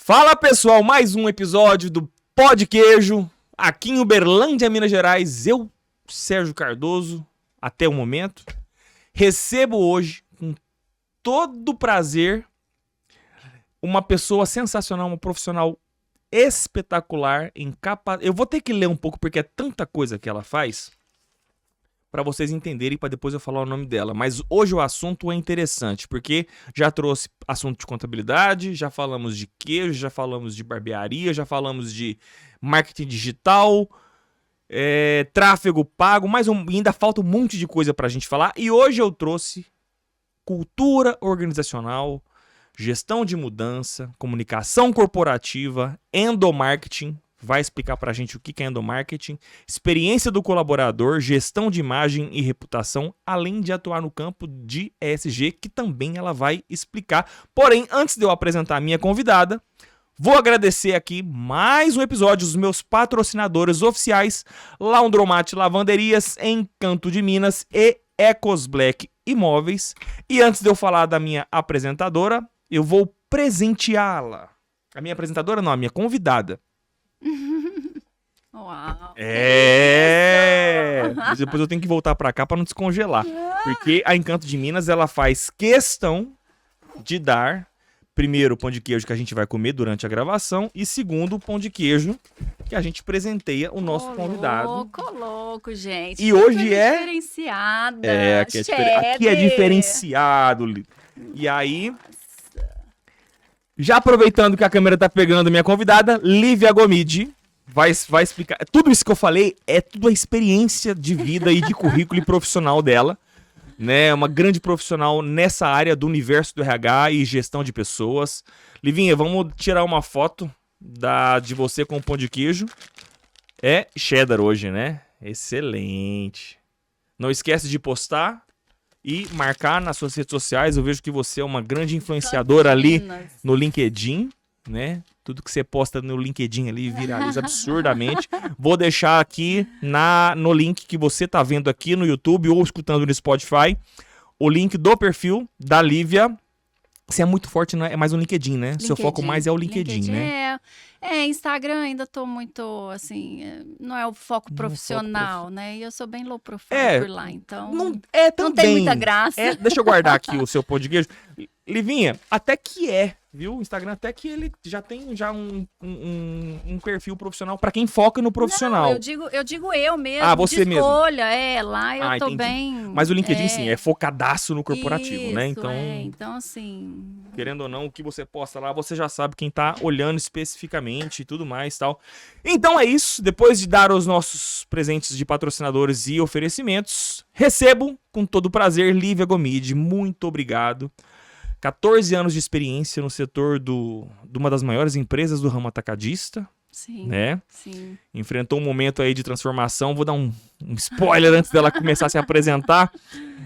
Fala pessoal, mais um episódio do Pod Queijo, aqui em Uberlândia, Minas Gerais. Eu, Sérgio Cardoso, até o momento, recebo hoje, com todo prazer, uma pessoa sensacional, uma profissional espetacular, Eu vou ter que ler um pouco porque é tanta coisa que ela faz, para vocês entenderem, para depois eu falar o nome dela. Mas hoje o assunto é interessante, porque já trouxe assunto de contabilidade, já falamos de queijo, já falamos de barbearia, já falamos de marketing digital, tráfego pago, ainda falta um monte de coisa para a gente falar. E hoje eu trouxe cultura organizacional, gestão de mudança, comunicação corporativa, endomarketing. Vai explicar pra gente o que é endomarketing, experiência do colaborador, gestão de imagem e reputação, além de atuar no campo de ESG, que também ela vai explicar. Porém, antes de eu apresentar a minha convidada, vou agradecer aqui mais um episódio dos meus patrocinadores oficiais, Laundromat Lavanderias, Encanto de Minas e Ecos Black Imóveis. E antes de eu falar da minha apresentadora, eu vou presenteá-la. A minha apresentadora não, a minha convidada. Uau, Depois eu tenho que voltar pra cá pra não descongelar. Porque a Encanto de Minas, ela faz questão de dar, primeiro, o pão de queijo que a gente vai comer durante a gravação e segundo, o pão de queijo que a gente presenteia o nosso convidado. Louco, gente. E hoje diferenciada. Aqui é diferenciado. E aí, já aproveitando que a câmera tá pegando minha convidada, Lívia Gomide vai explicar. Tudo isso que eu falei é tudo a experiência de vida e de currículo e profissional dela, né? Uma grande profissional nessa área do universo do RH e gestão de pessoas. Livinha, vamos tirar uma foto de você com o pão de queijo. É cheddar hoje, né? Excelente. Não esquece de postar e marcar nas suas redes sociais. Eu vejo que você é uma grande influenciadora ali no LinkedIn, né? Tudo que você posta no LinkedIn ali viraliza absurdamente. Vou deixar aqui no link que você tá vendo aqui no YouTube ou escutando no Spotify, o link do perfil da Lívia. Você é muito forte, é mais no LinkedIn, né? Seu foco mais é o LinkedIn, né? Instagram ainda tô muito, assim, não é o foco profissional, né? E eu sou bem low profile por lá, então não tem muita graça. Deixa eu guardar aqui o seu pão de queijo. Livinha, até que viu? O Instagram até que ele já tem um perfil profissional para quem foca no profissional. Não, eu digo eu mesmo. Você mesmo. Escolha, lá eu tô entendi. bem. Mas o LinkedIn sim, é focadaço no corporativo, isso, né? Então assim, querendo ou não, o que você posta lá, você já sabe quem tá olhando especificamente e tudo mais, tal. Então é isso, depois de dar os nossos presentes de patrocinadores e oferecimentos, recebo com todo prazer Lívia Gomide. Muito obrigado. 14 anos de experiência no setor de uma das maiores empresas do ramo atacadista. Sim, né? Sim. Enfrentou um momento aí de transformação. Vou dar um spoiler antes dela começar a se apresentar.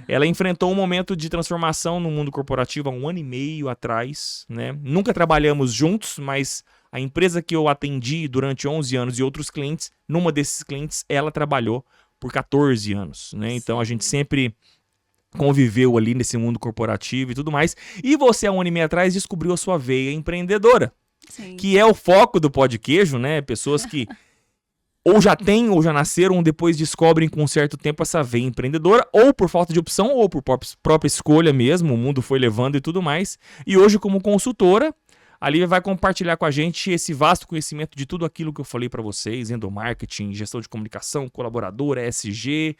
Ela enfrentou um momento de transformação no mundo corporativo há 1 ano e meio atrás, né? Nunca trabalhamos juntos, mas a empresa que eu atendi durante 11 anos e outros clientes, numa desses clientes, ela trabalhou por 14 anos, né? Então a gente sempre conviveu ali nesse mundo corporativo e tudo mais. E você, há 1 ano e meio atrás, descobriu a sua veia empreendedora. Sim. Que é o foco do Pod Queijo, né? Pessoas que ou já têm ou já nasceram, depois descobrem com um certo tempo essa veia empreendedora, ou por falta de opção, ou por própria escolha mesmo, o mundo foi levando e tudo mais. E hoje, como consultora, a Lívia vai compartilhar com a gente esse vasto conhecimento de tudo aquilo que eu falei para vocês, endomarketing, gestão de comunicação, colaborador, ESG,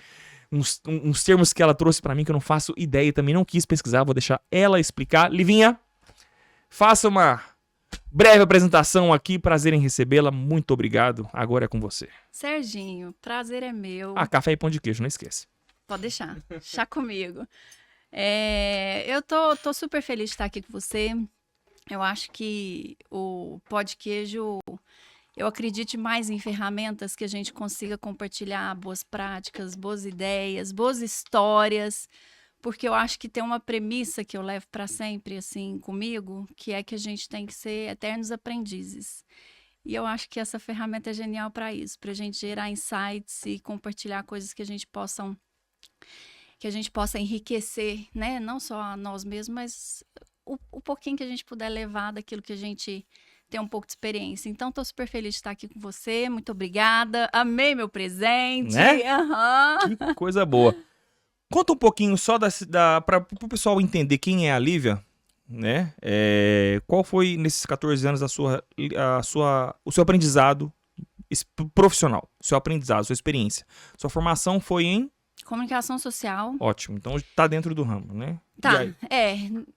uns termos que ela trouxe para mim que eu não faço ideia e também não quis pesquisar, vou deixar ela explicar. Livinha, faça uma breve apresentação aqui, prazer em recebê-la, muito obrigado, agora é com você. Serginho, prazer é meu. Café e pão de queijo, não esquece. Pode deixar, chá comigo. Eu tô super feliz de estar aqui com você. Eu acho que o Pod Queijo, eu acredito mais em ferramentas que a gente consiga compartilhar boas práticas, boas ideias, boas histórias, porque eu acho que tem uma premissa que eu levo para sempre, assim, comigo, que é que a gente tem que ser eternos aprendizes. E eu acho que essa ferramenta é genial para isso, para a gente gerar insights e compartilhar coisas que a gente possa enriquecer, né? Não só a nós mesmos, mas o pouquinho que a gente puder levar daquilo que a gente tenho um pouco de experiência. Então, tô super feliz de estar aqui com você. Muito obrigada. Amei meu presente. Né? Aham. Que coisa boa. Conta um pouquinho só para o pessoal entender quem é a Lívia, né? Qual foi, nesses 14 anos, o seu aprendizado profissional, seu aprendizado, sua experiência. Sua formação foi em... Comunicação social. Ótimo, então tá dentro do ramo, né? Tá,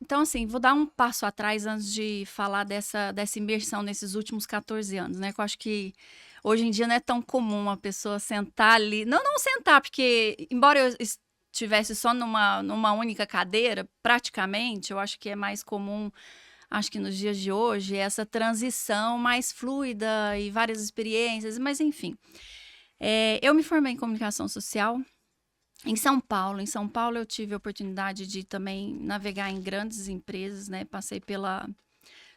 então assim, vou dar um passo atrás antes de falar dessa imersão nesses últimos 14 anos, né? Que eu acho que hoje em dia não é tão comum uma pessoa sentar ali, não sentar, porque embora eu estivesse só numa única cadeira, praticamente, eu acho que é mais comum, acho que nos dias de hoje, essa transição mais fluida e várias experiências, mas enfim. Eu me formei em comunicação social em São Paulo. Em São Paulo eu tive a oportunidade de também navegar em grandes empresas, né? Passei pela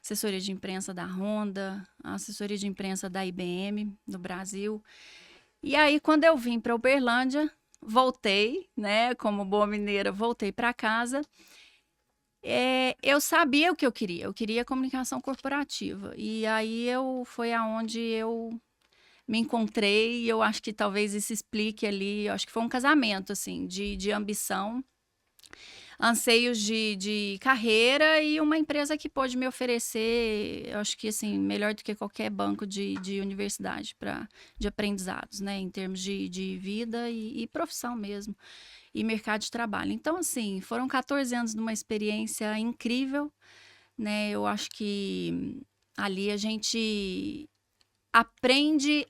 assessoria de imprensa da Honda, a assessoria de imprensa da IBM no Brasil. E aí, quando eu vim para Uberlândia, voltei, né? Como boa mineira, voltei para casa. Eu sabia o que eu queria. Eu queria comunicação corporativa. E aí foi aonde eu me encontrei, e eu acho que talvez isso explique ali, eu acho que foi um casamento, assim, de ambição, anseios de carreira e uma empresa que pôde me oferecer, eu acho que, assim, melhor do que qualquer banco de universidade de aprendizados, né, em termos de vida e profissão mesmo, e mercado de trabalho. Então, assim, foram 14 anos de uma experiência incrível, né, eu acho que ali a gente aprende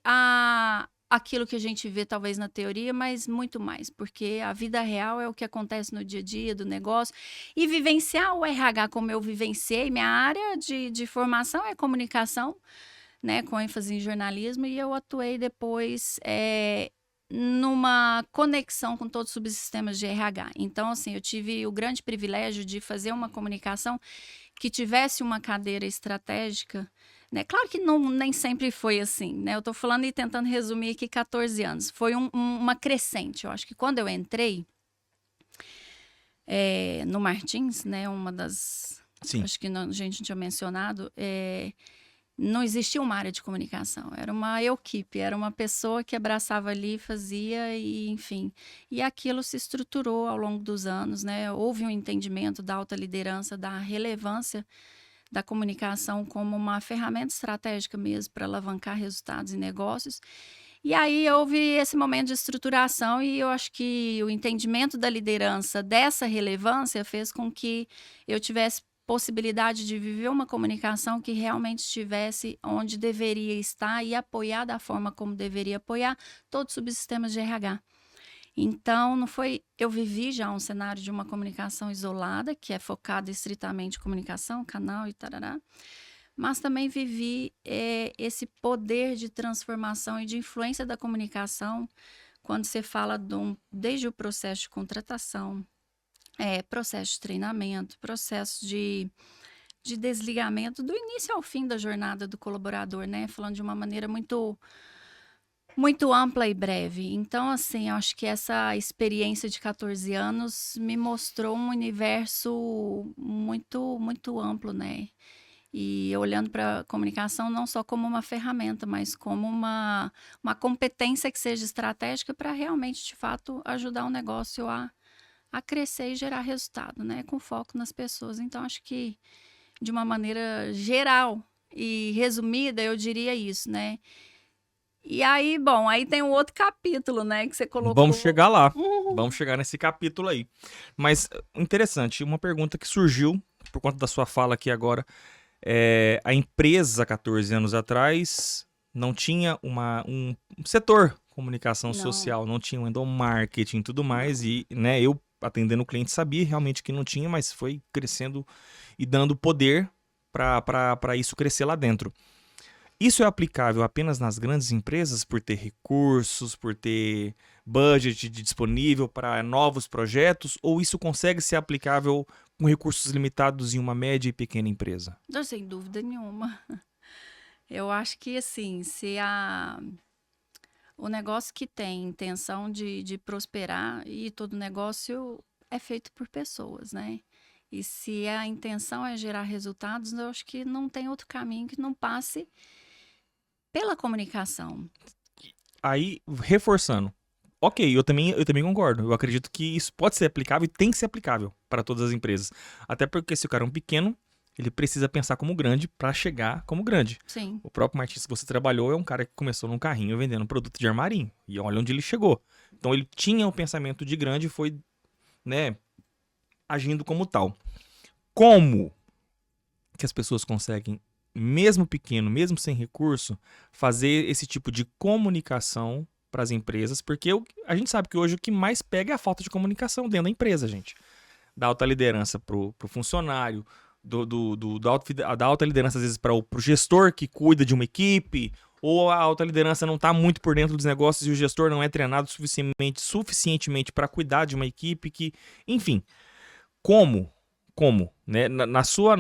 aquilo que a gente vê talvez na teoria, mas muito mais, porque a vida real é o que acontece no dia a dia do negócio, e vivenciar o RH como eu vivenciei, minha área de formação é comunicação, né, com ênfase em jornalismo, e eu atuei depois numa conexão com todos os subsistemas de RH. Então, assim, eu tive o grande privilégio de fazer uma comunicação que tivesse uma cadeira estratégica, né? Claro que nem sempre foi assim, né? Eu tô falando e tentando resumir aqui 14 anos. Foi uma crescente. Eu acho que quando eu entrei no Martins, né? Uma das... Sim. Acho que a gente não tinha mencionado. Não existia uma área de comunicação. Era uma equipe, era uma pessoa que abraçava ali, fazia e, enfim. E aquilo se estruturou ao longo dos anos, né? Houve um entendimento da alta liderança, da relevância da comunicação como uma ferramenta estratégica mesmo para alavancar resultados e negócios. E aí houve esse momento de estruturação e eu acho que o entendimento da liderança dessa relevância fez com que eu tivesse possibilidade de viver uma comunicação que realmente estivesse onde deveria estar e apoiar da forma como deveria apoiar todos os subsistemas de RH. Então, não foi... Eu vivi já um cenário de uma comunicação isolada, que é focada estritamente em comunicação, canal e tarará, mas também vivi esse poder de transformação e de influência da comunicação quando você fala desde o processo de contratação, processo de treinamento, processo de desligamento, do início ao fim da jornada do colaborador, né? Falando de uma maneira muito ampla e breve. Então, assim, eu acho que essa experiência de 14 anos me mostrou um universo muito, muito amplo, né? E olhando para a comunicação não só como uma ferramenta, mas como uma competência que seja estratégica para realmente, de fato, ajudar o negócio a crescer e gerar resultado, né? Com foco nas pessoas. Então, acho que, de uma maneira geral e resumida, eu diria isso, né? E aí, bom, aí tem um outro capítulo, né, que você colocou. Vamos chegar lá. Vamos chegar nesse capítulo aí. Mas, interessante, uma pergunta que surgiu por conta da sua fala aqui agora. A empresa, 14 anos atrás, não tinha um setor comunicação social, não tinha um endomarketing e tudo mais. E, né, eu, atendendo o cliente, sabia realmente que não tinha, mas foi crescendo e dando poder para isso crescer lá dentro. Isso é aplicável apenas nas grandes empresas por ter recursos, por ter budget disponível para novos projetos, ou isso consegue ser aplicável com recursos limitados em uma média e pequena empresa? Não, sem dúvida nenhuma. Eu acho que, assim, se o negócio que tem intenção de prosperar, e todo negócio é feito por pessoas, né? E se a intenção é gerar resultados, eu acho que não tem outro caminho que não passe pela comunicação. Aí, reforçando. Ok, eu também concordo. Eu acredito que isso pode ser aplicável e tem que ser aplicável para todas as empresas. Até porque se o cara é um pequeno, ele precisa pensar como grande para chegar como grande. Sim. O próprio Martins que você trabalhou é um cara que começou num carrinho vendendo produto de armarinho. E olha onde ele chegou. Então ele tinha o pensamento de grande e foi, né, agindo como tal. Como que as pessoas conseguem, mesmo pequeno, mesmo sem recurso, fazer esse tipo de comunicação para as empresas? Porque a gente sabe que hoje o que mais pega é a falta de comunicação dentro da empresa, gente. Da alta liderança pro funcionário, da alta liderança, às vezes, para o gestor que cuida de uma equipe, ou a alta liderança não está muito por dentro dos negócios e o gestor não é treinado suficientemente para cuidar de uma equipe que, enfim, como, né? Na sua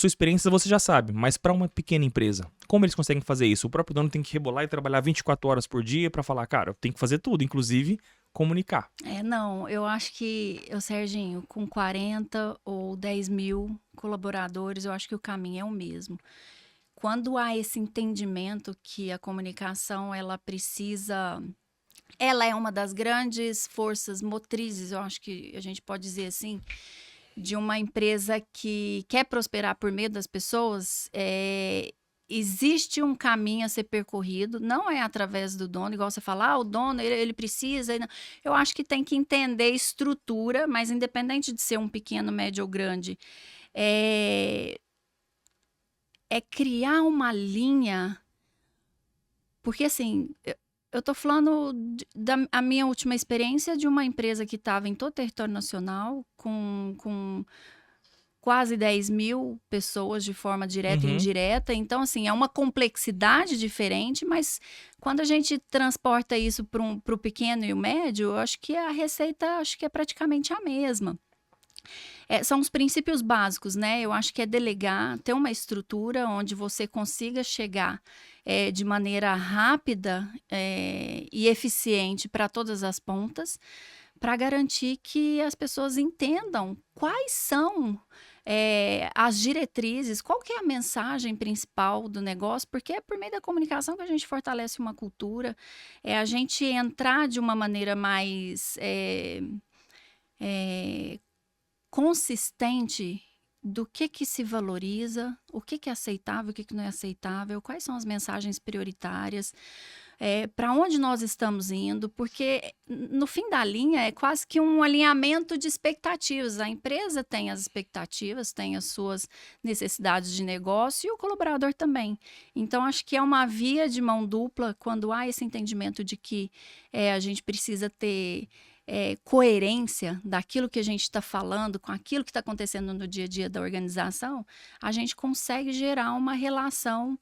experiência você já sabe, mas para uma pequena empresa, como eles conseguem fazer isso? O próprio dono tem que rebolar e trabalhar 24 horas por dia para falar, cara, eu tenho que fazer tudo, inclusive comunicar. Não, eu acho que, Serginho, com 40 ou 10 mil colaboradores, eu acho que o caminho é o mesmo. Quando há esse entendimento que a comunicação, ela é uma das grandes forças motrizes, eu acho que a gente pode dizer assim, de uma empresa que quer prosperar por meio das pessoas, existe um caminho a ser percorrido, não é através do dono, igual você fala, o dono, ele precisa. Eu acho que tem que entender estrutura, mas independente de ser um pequeno, médio ou grande, é criar uma linha, porque assim, eu tô falando da minha última experiência de uma empresa que estava em todo o território nacional, com quase 10 mil pessoas de forma direta e indireta. Então, assim, é uma complexidade diferente, mas quando a gente transporta isso para o pequeno e o médio, eu acho que a receita é praticamente a mesma. São os princípios básicos, né? Eu acho que é delegar, ter uma estrutura onde você consiga chegar de maneira rápida e eficiente para todas as pontas, para garantir que as pessoas entendam quais são as diretrizes, qual que é a mensagem principal do negócio, porque é por meio da comunicação que a gente fortalece uma cultura, a gente entrar de uma maneira mais consistente do que se valoriza, o que é aceitável, o que não é aceitável, quais são as mensagens prioritárias, para onde nós estamos indo, porque no fim da linha é quase que um alinhamento de expectativas. A empresa tem as expectativas, tem as suas necessidades de negócio e o colaborador também. Então, acho que é uma via de mão dupla quando há esse entendimento de que a gente precisa ter coerência daquilo que a gente está falando com aquilo que está acontecendo no dia a dia da organização, a gente consegue gerar uma relação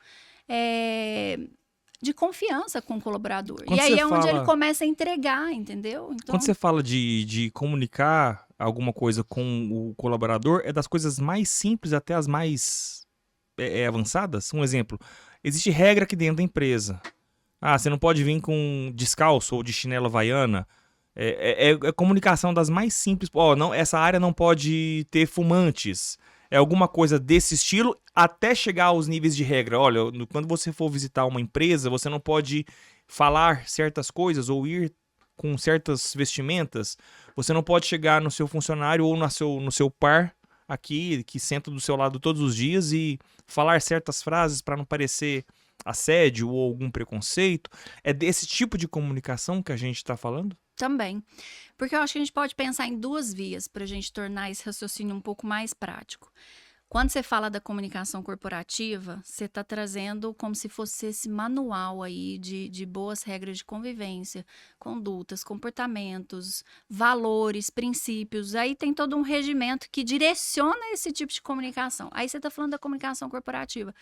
de confiança com o colaborador. Quando e aí onde ele começa a entregar, entendeu? Então, quando você fala de comunicar alguma coisa com o colaborador, é das coisas mais simples até as mais avançadas? Um exemplo, existe regra aqui dentro da empresa. Você não pode vir com descalço ou de chinela havaiana. É comunicação das mais simples. Não, essa área não pode ter fumantes. É alguma coisa desse estilo, até chegar aos níveis de regra. Olha, quando você for visitar uma empresa, você não pode falar certas coisas ou ir com certas vestimentas. Você não pode chegar no seu funcionário ou no seu par aqui, que senta do seu lado todos os dias, e falar certas frases para não parecer assédio ou algum preconceito. É desse tipo de comunicação que a gente está falando? Também. Porque eu acho que a gente pode pensar em duas vias para a gente tornar esse raciocínio um pouco mais prático. Quando você fala da comunicação corporativa, você está trazendo como se fosse esse manual aí de boas regras de convivência, condutas, comportamentos, valores, princípios. Aí tem todo um regimento que direciona esse tipo de comunicação. Aí você está falando da comunicação corporativa.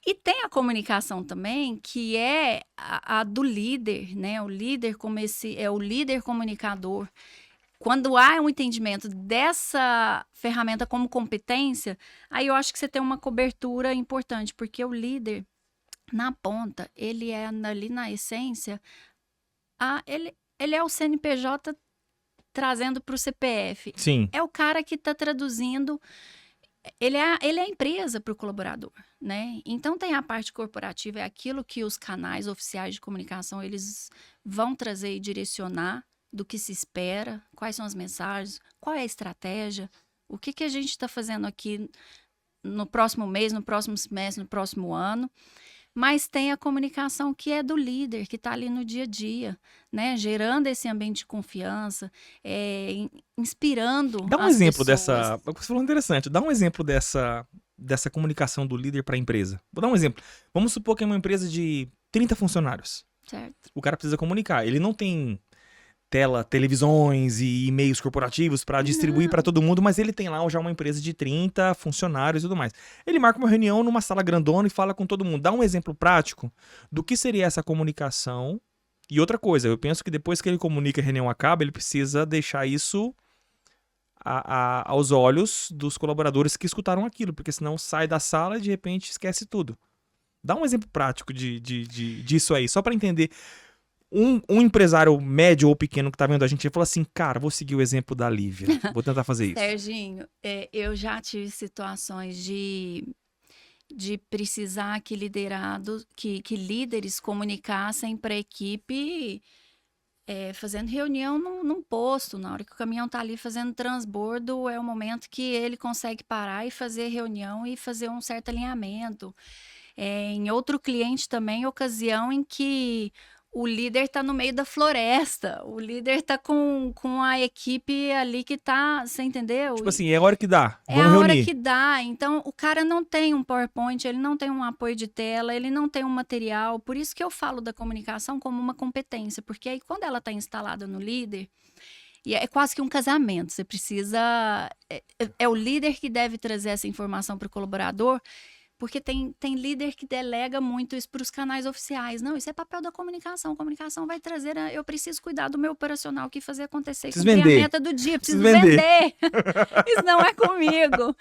E tem a comunicação também, que é a do líder, né? O líder como o líder comunicador. Quando há um entendimento dessa ferramenta como competência, aí eu acho que você tem uma cobertura importante, porque o líder, na ponta, ele é ali na essência, ele é o CNPJ trazendo para o CPF. Sim. É o cara que está traduzindo, ele é a empresa para o colaborador, né? Então tem a parte corporativa, é aquilo que os canais oficiais de comunicação eles vão trazer e direcionar do que se espera, quais são as mensagens, qual é a estratégia, o que a gente está fazendo aqui no próximo mês, no próximo semestre, no próximo ano. Mas tem a comunicação que é do líder, que está ali no dia a dia, né? Gerando esse ambiente de confiança, inspirando Dá um as exemplo pessoas. Você falou interessante. Dá um exemplo dessa comunicação do líder para a empresa. Vou dar um exemplo. Vamos supor que é uma empresa de 30 funcionários. Certo. O cara precisa comunicar. Ele não tem televisões e e-mails corporativos para distribuir para todo mundo, mas ele tem lá já uma empresa de 30 funcionários e tudo mais. Ele marca uma reunião numa sala grandona e fala com todo mundo. Dá um exemplo prático do que seria essa comunicação. E outra coisa, eu penso que depois que ele comunica e a reunião acaba, ele precisa deixar isso aos olhos dos colaboradores que escutaram aquilo, porque senão sai da sala e de repente esquece tudo. Dá um exemplo prático disso aí, só para entender. Um empresário médio ou pequeno que tá vendo a gente fala assim, cara, vou seguir o exemplo da Lívia, vou tentar fazer isso. Serginho, eu já tive situações de precisar que líderes comunicassem para a equipe fazendo reunião num posto, na hora que o caminhão tá ali fazendo transbordo, é o momento que ele consegue parar e fazer reunião e fazer um certo alinhamento. Em outro cliente também, ocasião em que o líder está no meio da floresta, o líder está com a equipe ali que tá, você entendeu? Tipo assim, é a hora que dá, É vamos a hora reunir. que dá, então o cara não tem um PowerPoint, ele não tem um apoio de tela, ele não tem um material, por isso que eu falo da comunicação como uma competência, porque aí quando ela está instalada no líder, e é quase que um casamento, você precisa, é o líder que deve trazer essa informação para o colaborador, porque tem líder que delega muito isso para os canais oficiais. Não, isso é papel da comunicação. A comunicação vai trazer. Eu preciso cuidar do meu operacional aqui, fazer acontecer, cumprir a meta do dia. Preciso vender. Isso não é comigo.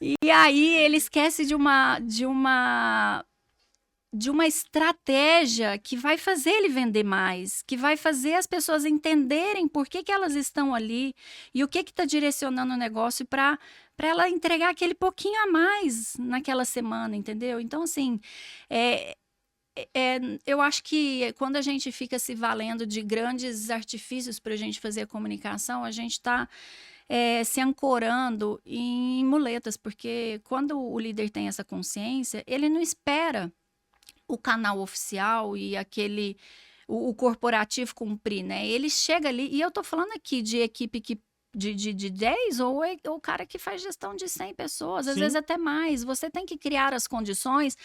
E aí ele esquece de uma estratégia que vai fazer ele vender mais, que vai fazer as pessoas entenderem por que elas estão ali e o que está direcionando o negócio para ela entregar aquele pouquinho a mais naquela semana, entendeu? Então, assim, eu acho que quando a gente fica se valendo de grandes artifícios para a gente fazer a comunicação, a gente está se ancorando em muletas, porque quando o líder tem essa consciência, ele não espera o canal oficial e o corporativo cumprir, né? Ele chega ali, e eu tô falando aqui de equipe de 10 ou o cara que faz gestão de 100 pessoas, às vezes até mais. Você tem que criar as condições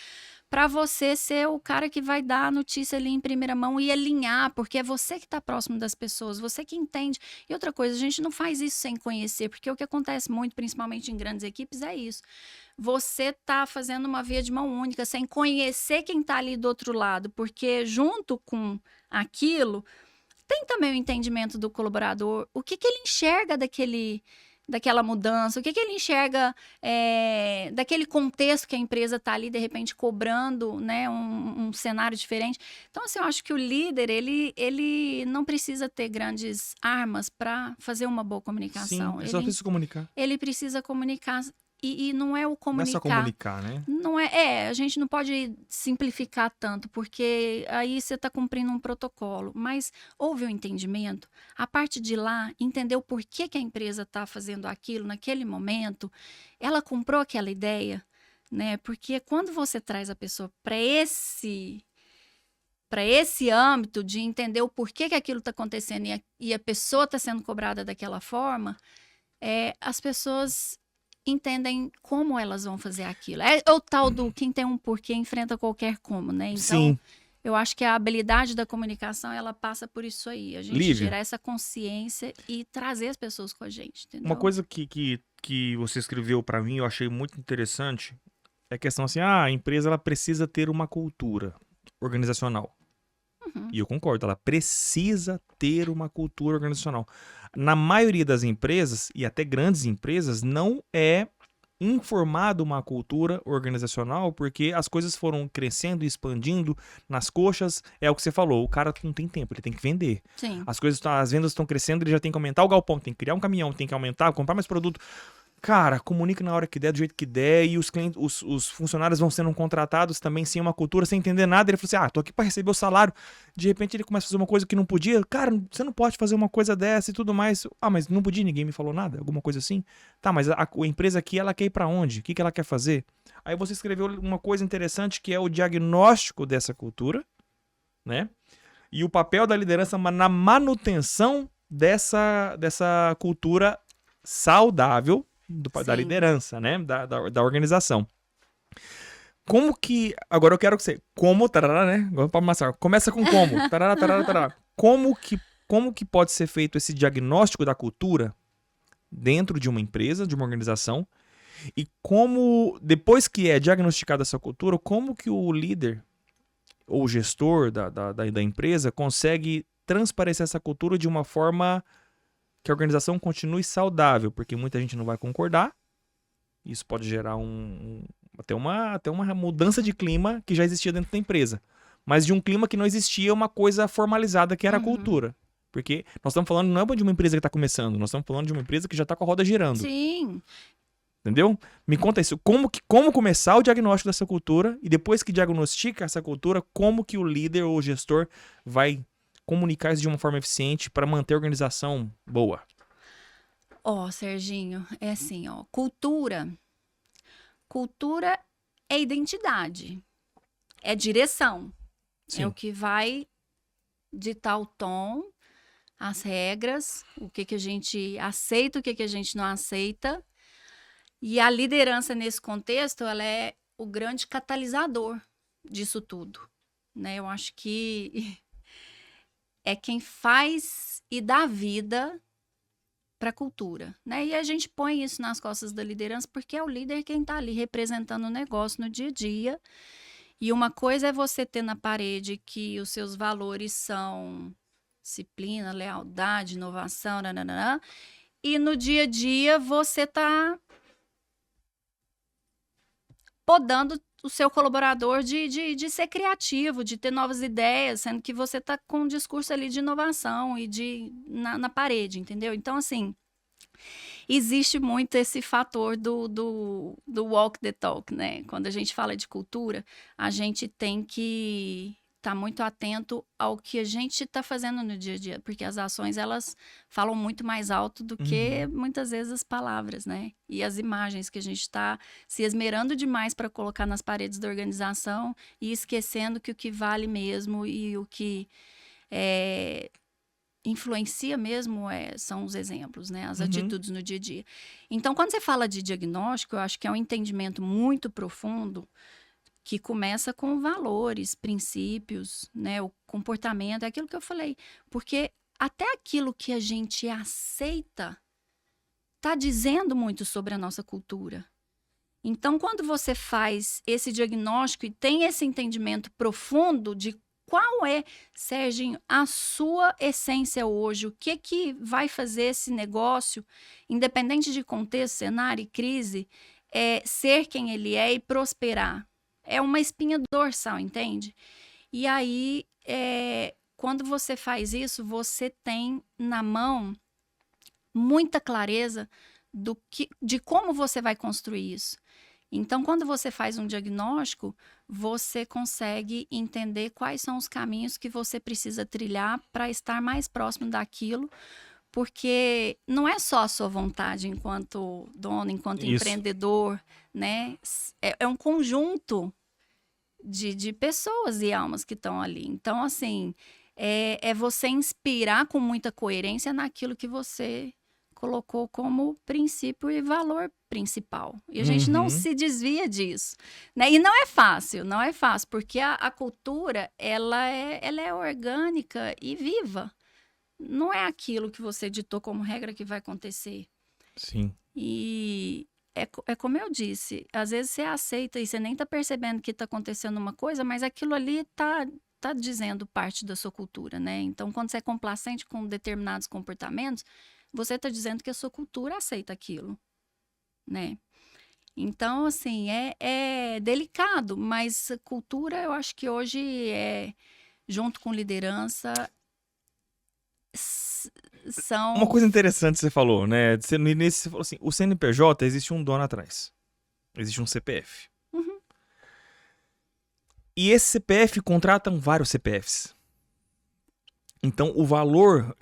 para você ser o cara que vai dar a notícia ali em primeira mão e alinhar, porque é você que está próximo das pessoas, você que entende. E outra coisa, a gente não faz isso sem conhecer, porque o que acontece muito, principalmente em grandes equipes, é isso. Você tá fazendo uma via de mão única, sem conhecer quem tá ali do outro lado, porque junto com aquilo, tem também o entendimento do colaborador, o que ele enxerga daquela mudança, o que ele enxerga daquele contexto que a empresa está ali, de repente, cobrando, né, um cenário diferente. Então, assim, eu acho que o líder, ele não precisa ter grandes armas para fazer uma boa comunicação. Sim, ele só precisa comunicar. Ele precisa comunicar. E não é o comunicar. Não é só comunicar, né? Não a gente não pode simplificar tanto, porque aí você está cumprindo um protocolo. Mas houve o entendimento, a parte de lá, entender o porquê que a empresa está fazendo aquilo naquele momento, ela comprou aquela ideia, né? Porque quando você traz a pessoa para esse âmbito de entender o porquê que aquilo está acontecendo e a pessoa está sendo cobrada daquela forma, as pessoas entendem como elas vão fazer aquilo. É o tal do quem tem um porquê enfrenta qualquer como, né? Então, Sim. Eu acho que a habilidade da comunicação, ela passa por isso aí. A gente Lívia, gerar essa consciência e trazer as pessoas com a gente, entendeu? uma coisa que você escreveu para mim, eu achei muito interessante, é a questão assim, a empresa ela precisa ter uma cultura organizacional. Uhum. E eu concordo, ela precisa ter uma cultura organizacional. Na maioria das empresas, e até grandes empresas, não é informado uma cultura organizacional, porque as coisas foram crescendo e expandindo nas coxas. É o que você falou, o cara não tem tempo, ele tem que vender. Sim. As vendas estão crescendo, ele já tem que aumentar o galpão, tem que criar um caminhão, tem que aumentar, comprar mais produto. Cara, comunica na hora que der, do jeito que der, e os clientes, os funcionários vão sendo contratados também sem uma cultura, sem entender nada. Ele falou assim: tô aqui pra receber o salário. De repente ele começa a fazer uma coisa que não podia. Cara, você não pode fazer uma coisa dessa e tudo mais. Mas não podia, ninguém me falou nada, alguma coisa assim. Tá, mas a empresa aqui, ela quer ir pra onde? O que ela quer fazer? Aí você escreveu uma coisa interessante, que é o diagnóstico dessa cultura, né? E o papel da liderança na manutenção dessa cultura saudável, da liderança, né? Da organização. Como que... Agora eu quero que você... Como... Tarará, né? Agora para amassar. Começa com como. Tarará, tarará, tarará. Como que pode ser feito esse diagnóstico da cultura dentro de uma empresa, de uma organização? E como, depois que é diagnosticada essa cultura, como que o líder ou o gestor da empresa consegue transparecer essa cultura de uma forma que a organização continue saudável, porque muita gente não vai concordar. Isso pode gerar até uma mudança de clima que já existia dentro da empresa. Mas de um clima que não existia uma coisa formalizada, que era a cultura. Porque nós estamos falando não é de uma empresa que está começando, nós estamos falando de uma empresa que já está com a roda girando. Sim. Entendeu? Me conta isso. Como começar o diagnóstico dessa cultura, e depois que diagnostica essa cultura, como que o líder ou o gestor vai comunicar isso de uma forma eficiente para manter a organização boa? Serginho, é assim, cultura é identidade, é direção. Sim. É o que vai ditar o tom, as regras, o que a gente aceita, o que a gente não aceita. E a liderança nesse contexto, ela é o grande catalisador disso tudo, né? Eu acho que é quem faz e dá vida para a cultura, né? E a gente põe isso nas costas da liderança porque é o líder quem está ali representando o negócio no dia a dia. E uma coisa é você ter na parede que os seus valores são disciplina, lealdade, inovação, nananã, e no dia a dia você está podando o seu colaborador de ser criativo, de ter novas ideias, sendo que você está com um discurso ali de inovação e na parede, entendeu? Então, assim, existe muito esse fator do walk the talk, né? Quando a gente fala de cultura, a gente tem que estar muito atento ao que a gente está fazendo no dia a dia, porque as ações, elas falam muito mais alto do que muitas vezes as palavras, né? E as imagens que a gente está se esmerando demais para colocar nas paredes da organização e esquecendo que o que vale mesmo e o que influencia mesmo são os exemplos, né? As atitudes no dia a dia. Então, quando você fala de diagnóstico, eu acho que é um entendimento muito profundo que começa com valores, princípios, né? O comportamento, é aquilo que eu falei. Porque até aquilo que a gente aceita está dizendo muito sobre a nossa cultura. Então, quando você faz esse diagnóstico e tem esse entendimento profundo de qual é, Serginho, a sua essência hoje, o que vai fazer esse negócio, independente de contexto, cenário e crise, ser quem ele é e prosperar. É uma espinha dorsal, entende? E aí, quando você faz isso, você tem na mão muita clareza de como você vai construir isso. Então, quando você faz um diagnóstico, você consegue entender quais são os caminhos que você precisa trilhar para estar mais próximo daquilo, porque não é só a sua vontade enquanto dono, enquanto empreendedor, né? É um conjunto de pessoas e almas que estão ali. Então, assim, é você inspirar com muita coerência naquilo que você colocou como princípio e valor principal. E a gente não se desvia disso, né? E não é fácil, porque a cultura, ela é orgânica e viva. Não é aquilo que você ditou como regra que vai acontecer. Sim. E é como eu disse, às vezes você aceita e você nem tá percebendo que tá acontecendo uma coisa, mas aquilo ali tá dizendo parte da sua cultura, né? Então, quando você é complacente com determinados comportamentos, você tá dizendo que a sua cultura aceita aquilo, né? Então, assim, é delicado, mas a cultura, eu acho que hoje junto com liderança, Uma são... coisa interessante que você falou, né? No início você falou assim, o CNPJ existe um dono atrás. Existe um CPF. Uhum. E esse CPF contratam vários CPFs. Então, o valor...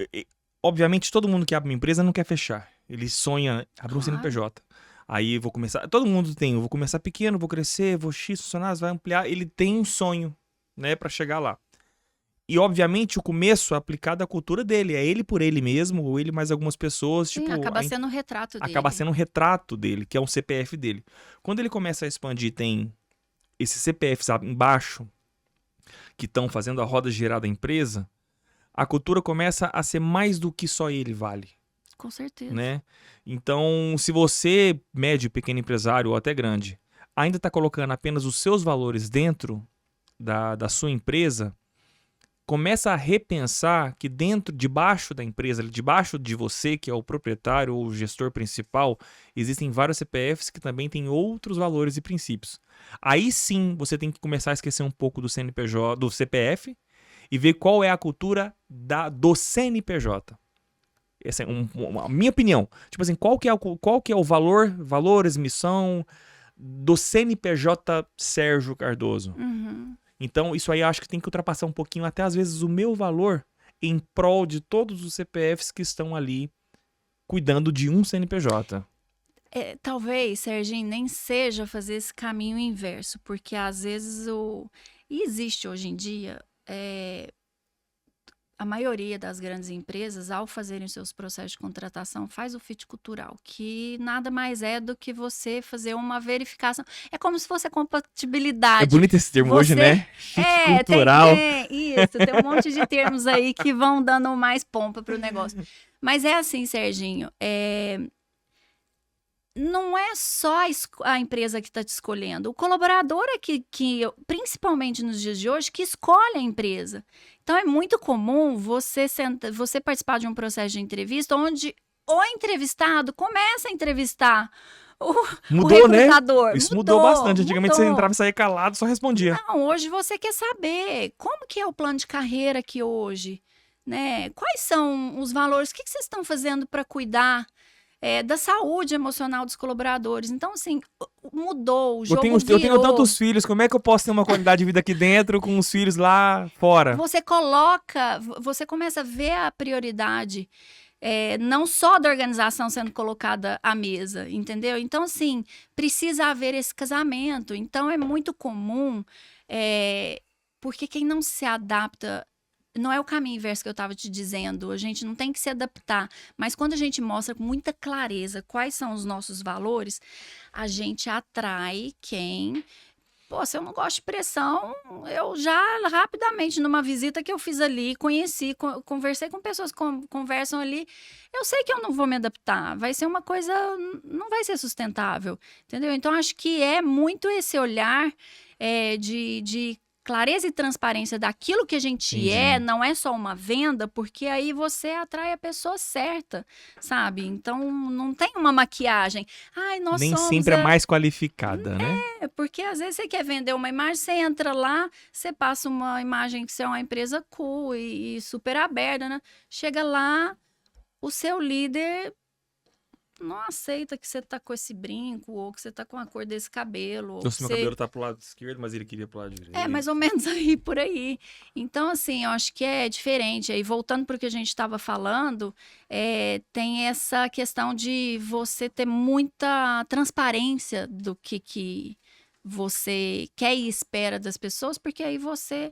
Obviamente, todo mundo que abre uma empresa não quer fechar. Ele sonha abrir um Claro. CNPJ. Aí vou começar... Todo mundo tem. Eu vou começar pequeno, vou crescer, vou X funcionários, vai ampliar. Ele tem um sonho, né? Pra chegar lá. E, obviamente, o começo é aplicado à cultura dele. É ele por ele mesmo, ou ele mais algumas pessoas. Sim, Tipo, acaba sendo um retrato dele. acaba sendo um retrato dele, que é um CPF dele. Quando ele começa a expandir, tem esses CPFs embaixo, que estão fazendo a roda girar da empresa, a cultura começa a ser mais do que só ele vale, Com certeza. né? Então, se você, médio, pequeno empresário ou até grande, ainda está colocando apenas os seus valores dentro da sua empresa, começa a repensar que debaixo da empresa, debaixo de você, que é o proprietário ou o gestor principal, existem vários CPFs que também têm outros valores e princípios. Aí sim você tem que começar a esquecer um pouco do CNPJ, do CPF e ver qual é a cultura do CNPJ. Essa é a minha opinião. Tipo assim, qual que é o valores, missão do CNPJ Sérgio Cardoso? Uhum. Então, isso aí eu acho que tem que ultrapassar um pouquinho, até às vezes, o meu valor em prol de todos os CPFs que estão ali cuidando de um CNPJ. Talvez, Serginho, nem seja fazer esse caminho inverso, porque às vezes E existe hoje em dia, a maioria das grandes empresas, ao fazerem seus processos de contratação, faz o fit cultural, que nada mais é do que você fazer uma verificação. É como se fosse a compatibilidade. É bonito esse termo hoje, né? Fit cultural. Isso, tem um monte de termos aí que vão dando mais pompa pro negócio. Mas é assim, Serginho, não é só a empresa que está te escolhendo. O colaborador é que, principalmente nos dias de hoje, que escolhe a empresa. Então, é muito comum você participar de um processo de entrevista onde o entrevistado começa a entrevistar o recrutador. Né? Isso mudou bastante. Antigamente você entrava e saía calado, só respondia. Não, hoje você quer saber como que é o plano de carreira aqui hoje, né? Quais são os valores, o que vocês estão fazendo para cuidar da saúde emocional dos colaboradores. Então, assim, mudou, o jogo virou. Eu tenho tantos filhos, como é que eu posso ter uma qualidade de vida aqui dentro com os filhos lá fora? Você começa a ver a prioridade, não só da organização sendo colocada à mesa, entendeu? Então, assim, precisa haver esse casamento. Então, é muito comum, porque quem não se adapta... Não é o caminho inverso que eu estava te dizendo, a gente não tem que se adaptar, mas quando a gente mostra com muita clareza quais são os nossos valores, a gente atrai quem... Pô, se eu não gosto de pressão, eu já rapidamente, numa visita que eu fiz ali, conversei com pessoas que conversam ali, eu sei que eu não vou me adaptar, vai ser uma coisa, não vai ser sustentável, entendeu? Então, acho que é muito esse olhar de clareza e transparência daquilo que a gente não é só uma venda, porque aí você atrai a pessoa certa, sabe? Então, não tem uma maquiagem. Ai, nós Nem somos sempre é mais qualificada, né? Porque às vezes você quer vender uma imagem, você entra lá, você passa uma imagem que você é uma empresa cool e super aberta, né? Chega lá, o seu líder não aceita que você tá com esse brinco, ou que você tá com a cor desse cabelo. Então, se meu cabelo tá pro lado esquerdo, mas ele queria pro lado direito. É, mais ou menos aí, por aí. Então, assim, eu acho que é diferente. Aí, voltando para o que a gente estava falando, tem essa questão de você ter muita transparência do que você quer e espera das pessoas, porque aí você...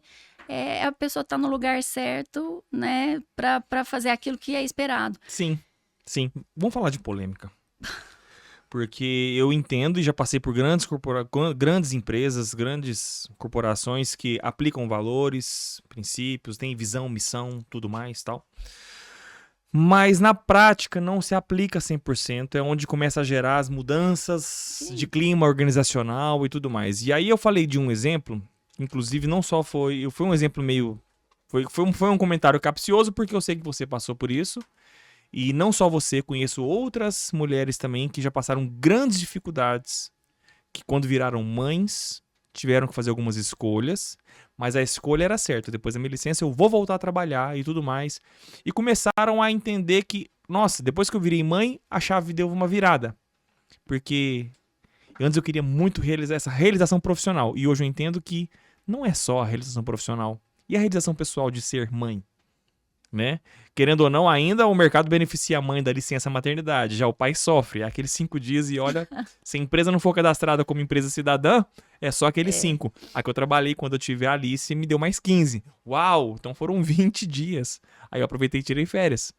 a pessoa tá no lugar certo, né, para fazer aquilo que é esperado. Sim. Sim, vamos falar de polêmica. Porque eu entendo e já passei por grandes empresas, grandes corporações que aplicam valores, princípios, têm visão, missão, tudo mais e tal. Mas na prática não se aplica 100%, é onde começa a gerar as mudanças de clima organizacional e tudo mais. E aí eu falei de um exemplo, inclusive não só foi um exemplo meio... Foi um comentário capcioso, porque eu sei que você passou por isso. E não só você, conheço outras mulheres também que já passaram grandes dificuldades que quando viraram mães, tiveram que fazer algumas escolhas, mas a escolha era certa. Depois da minha licença, eu vou voltar a trabalhar e tudo mais. E começaram a entender que, nossa, depois que eu virei mãe, a chave deu uma virada. Porque antes eu queria muito realizar essa realização profissional. E hoje eu entendo que não é só a realização profissional. E a realização pessoal de ser mãe, né? Querendo ou não, ainda o mercado beneficia a mãe da licença maternidade. Já o pai sofre. É aqueles 5 dias e olha, se a empresa não for cadastrada como empresa cidadã, é só aqueles 5. A que eu trabalhei quando eu tive a Alice me deu mais 15. Uau! Então foram 20 dias. Aí eu aproveitei e tirei férias.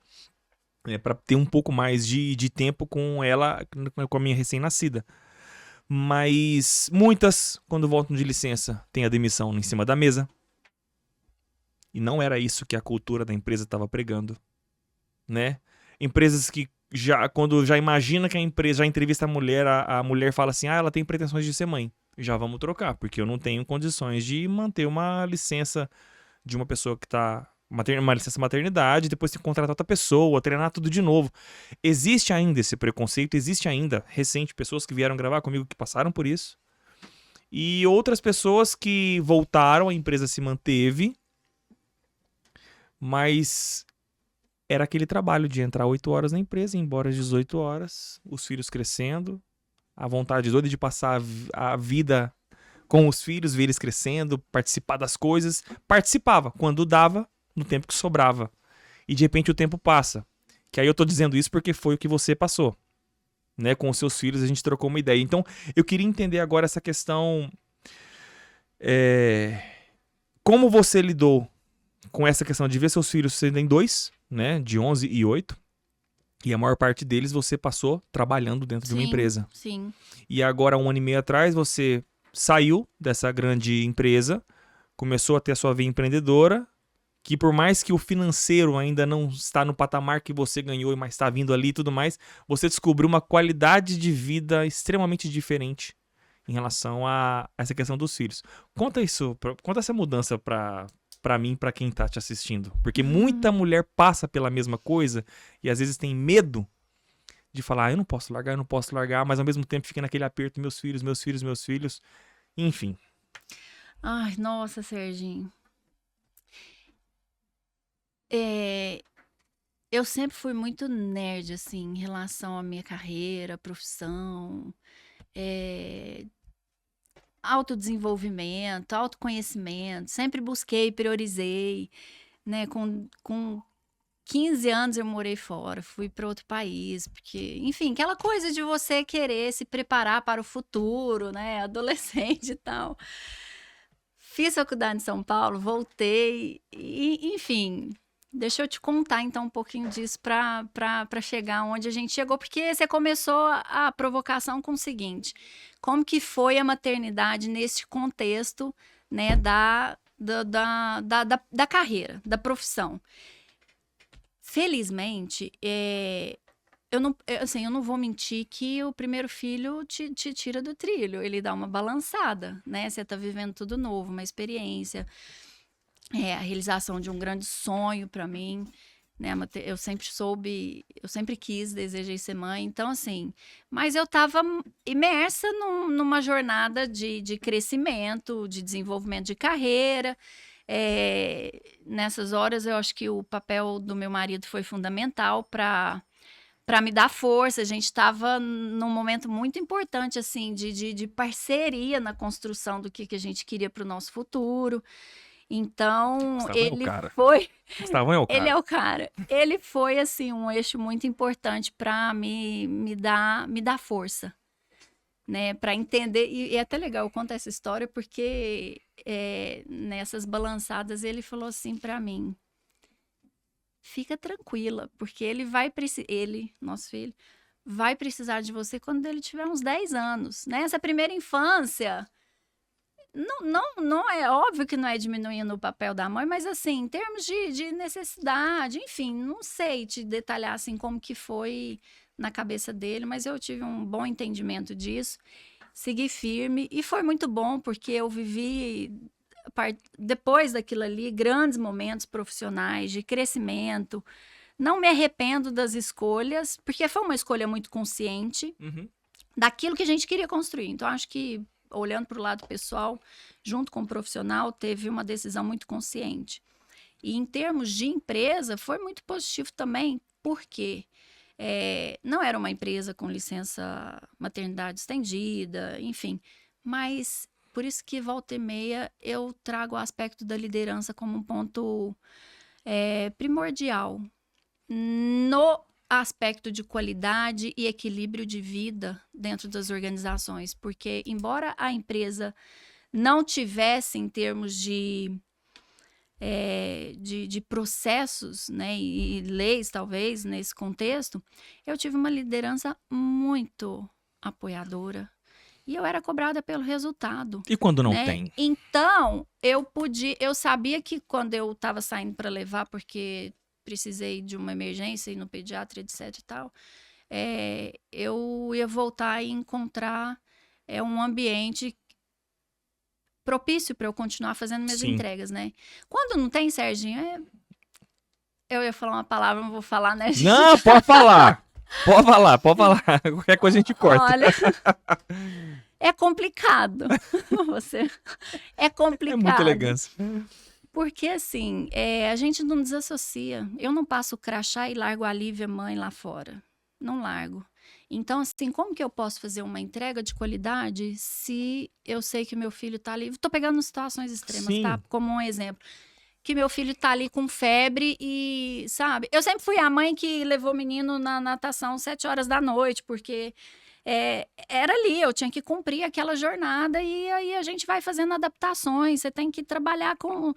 Para ter um pouco mais de tempo com ela, com a minha recém-nascida. Mas muitas, quando voltam de licença, tem a demissão em cima da mesa. E não era isso que a cultura da empresa estava pregando, né? Empresas que quando já imagina que a empresa já entrevista a mulher fala assim, ela tem pretensões de ser mãe. Já vamos trocar, porque eu não tenho condições de manter uma licença de uma pessoa que está uma licença maternidade, depois tem que contratar outra pessoa, treinar tudo de novo. Existe ainda esse preconceito, existe ainda, recente, pessoas que vieram gravar comigo que passaram por isso. E outras pessoas que voltaram, a empresa se manteve, mas era aquele trabalho de entrar 8 horas na empresa e ir embora às 18 horas, os filhos crescendo, a vontade doida de passar a vida com os filhos, ver eles crescendo, participar das coisas. Participava quando dava, no tempo que sobrava. E de repente o tempo passa. Que aí eu tô dizendo isso porque foi o que você passou, né? Com os seus filhos a gente trocou uma ideia. Então eu queria entender agora essa questão. Como você lidou com essa questão de ver seus filhos sendo em 2, né? De 11 e 8. E a maior parte deles você passou trabalhando dentro de uma empresa. Sim. E agora, 1 ano e meio atrás, você saiu dessa grande empresa, começou a ter a sua vida empreendedora, que por mais que o financeiro ainda não está no patamar que você ganhou, mas está vindo ali e tudo mais, você descobriu uma qualidade de vida extremamente diferente em relação a essa questão dos filhos. Conta isso, conta essa mudança pra mim, pra quem tá te assistindo. Porque muita mulher passa pela mesma coisa e às vezes tem medo de falar, eu não posso largar, mas ao mesmo tempo fica naquele aperto, meus filhos, enfim. Ai, nossa, Serginho. Eu sempre fui muito nerd, assim, em relação à minha carreira, profissão, autodesenvolvimento, autoconhecimento. Sempre busquei, priorizei, né? Com 15 anos eu morei fora, fui para outro país, porque, enfim, aquela coisa de você querer se preparar para o futuro, né? Adolescente e tal. Fiz faculdade em São Paulo, voltei, e, enfim, deixa eu te contar então um pouquinho disso para chegar onde a gente chegou, porque você começou a provocação com o seguinte: como que foi a maternidade nesse contexto, né, da carreira, da profissão? Felizmente, eu não vou mentir que o primeiro filho te tira do trilho, ele dá uma balançada, né? Você tá vivendo tudo novo, uma experiência, a realização de um grande sonho para mim, né? Eu sempre quis, desejei ser mãe, então assim, mas eu tava imersa numa jornada de crescimento, de desenvolvimento de carreira. Nessas horas eu acho que o papel do meu marido foi fundamental para me dar força. A gente estava num momento muito importante assim de parceria na construção do que a gente queria para o nosso futuro. Então ele foi ele é o cara. Ele foi assim um eixo muito importante para me dar força, né, para entender. E é até legal contar essa história porque nessas balançadas ele falou assim para mim: fica tranquila, porque nosso filho, vai precisar de você quando ele tiver uns 10 anos, né? Essa primeira infância não é óbvio que não é diminuindo o papel da mãe, mas assim, em termos de necessidade, enfim, não sei te detalhar assim como que foi na cabeça dele, mas eu tive um bom entendimento disso, segui firme e foi muito bom porque eu vivi, depois daquilo ali, grandes momentos profissionais de crescimento. Não me arrependo das escolhas, porque foi uma escolha muito consciente. daquilo que a gente queria construir. Então, acho que, olhando para o lado pessoal, junto com o profissional, teve uma decisão muito consciente. E em termos de empresa, foi muito positivo também, porque não era uma empresa com licença maternidade estendida, enfim, mas por isso que volta e meia eu trago o aspecto da liderança como um ponto primordial no aspecto de qualidade e equilíbrio de vida dentro das organizações, porque embora a empresa não tivesse em termos de processos, né, e leis, talvez, nesse contexto, eu tive uma liderança muito apoiadora. E eu era cobrada pelo resultado. E quando não né? tem? Então, eu sabia que quando eu estava saindo para levar, porque precisei de uma emergência e no pediatra, etc e tal, eu ia voltar e encontrar um ambiente propício para eu continuar fazendo minhas entregas, né? Quando não tem, Serginho, eu ia falar uma palavra, não vou falar, né? Não, pode falar. Pode falar. Qualquer coisa a gente corta. Olha, é complicado. É complicado. É muita elegância. Porque, assim, a gente não desassocia. Eu não passo o crachá e largo a Lívia mãe lá fora. Não largo. Então, assim, como que eu posso fazer uma entrega de qualidade se eu sei que meu filho tá ali? Estou pegando situações extremas, Sim. tá? Como um exemplo. Que meu filho tá ali com febre e, sabe? Eu sempre fui a mãe que levou o menino na natação 7 horas da noite, porque era ali, eu tinha que cumprir aquela jornada e aí a gente vai fazendo adaptações. Você tem que trabalhar com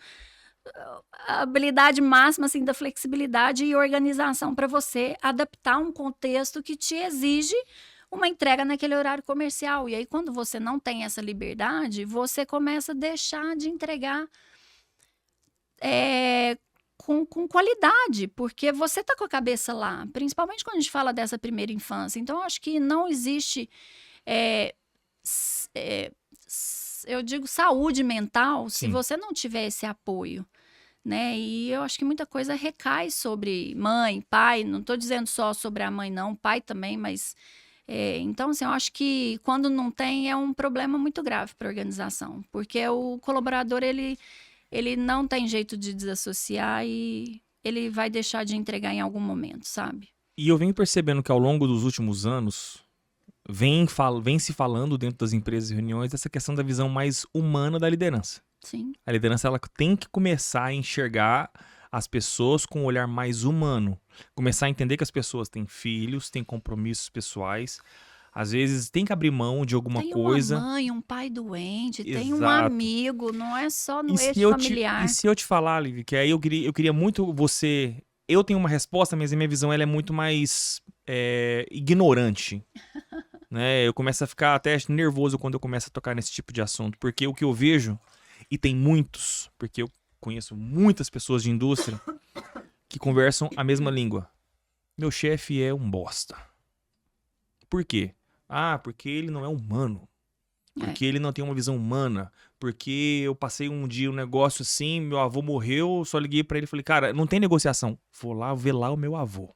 a habilidade máxima, assim, da flexibilidade e organização para você adaptar um contexto que te exige uma entrega naquele horário comercial. E aí, quando você não tem essa liberdade, você começa a deixar de entregar com qualidade, porque você tá com a cabeça lá, principalmente quando a gente fala dessa primeira infância. Então, eu acho que não existe, eu digo, saúde mental se você não tiver esse apoio, né? E eu acho que muita coisa recai sobre mãe, pai, não tô dizendo só sobre a mãe não, pai também, mas... então, assim, eu acho que quando não tem é um problema muito grave para a organização, porque o colaborador, ele não tem jeito de desassociar e ele vai deixar de entregar em algum momento, sabe? E eu venho percebendo que ao longo dos últimos anos, vem se falando dentro das empresas e reuniões dessa questão da visão mais humana da liderança. Sim. A liderança ela tem que começar a enxergar as pessoas com um olhar mais humano. Começar a entender que as pessoas têm filhos, têm compromissos pessoais. Às vezes tem que abrir mão de alguma coisa. Tem uma mãe, um pai doente, Exato. Tem um amigo, não é só no eixo familiar. E se eu te falar, Liv, que aí eu queria muito você... Eu tenho uma resposta, mas a minha visão ela é muito mais ignorante. Né? Eu começo a ficar até nervoso quando eu começo a tocar nesse tipo de assunto. Porque o que eu vejo, e tem muitos, porque eu conheço muitas pessoas de indústria que conversam a mesma língua. Meu chefe é um bosta. Por quê? Porque ele não é humano. Porque ele não tem uma visão humana. Porque eu passei um dia um negócio assim, meu avô morreu, só liguei pra ele e falei, cara, não tem negociação. Vou lá ver lá o meu avô.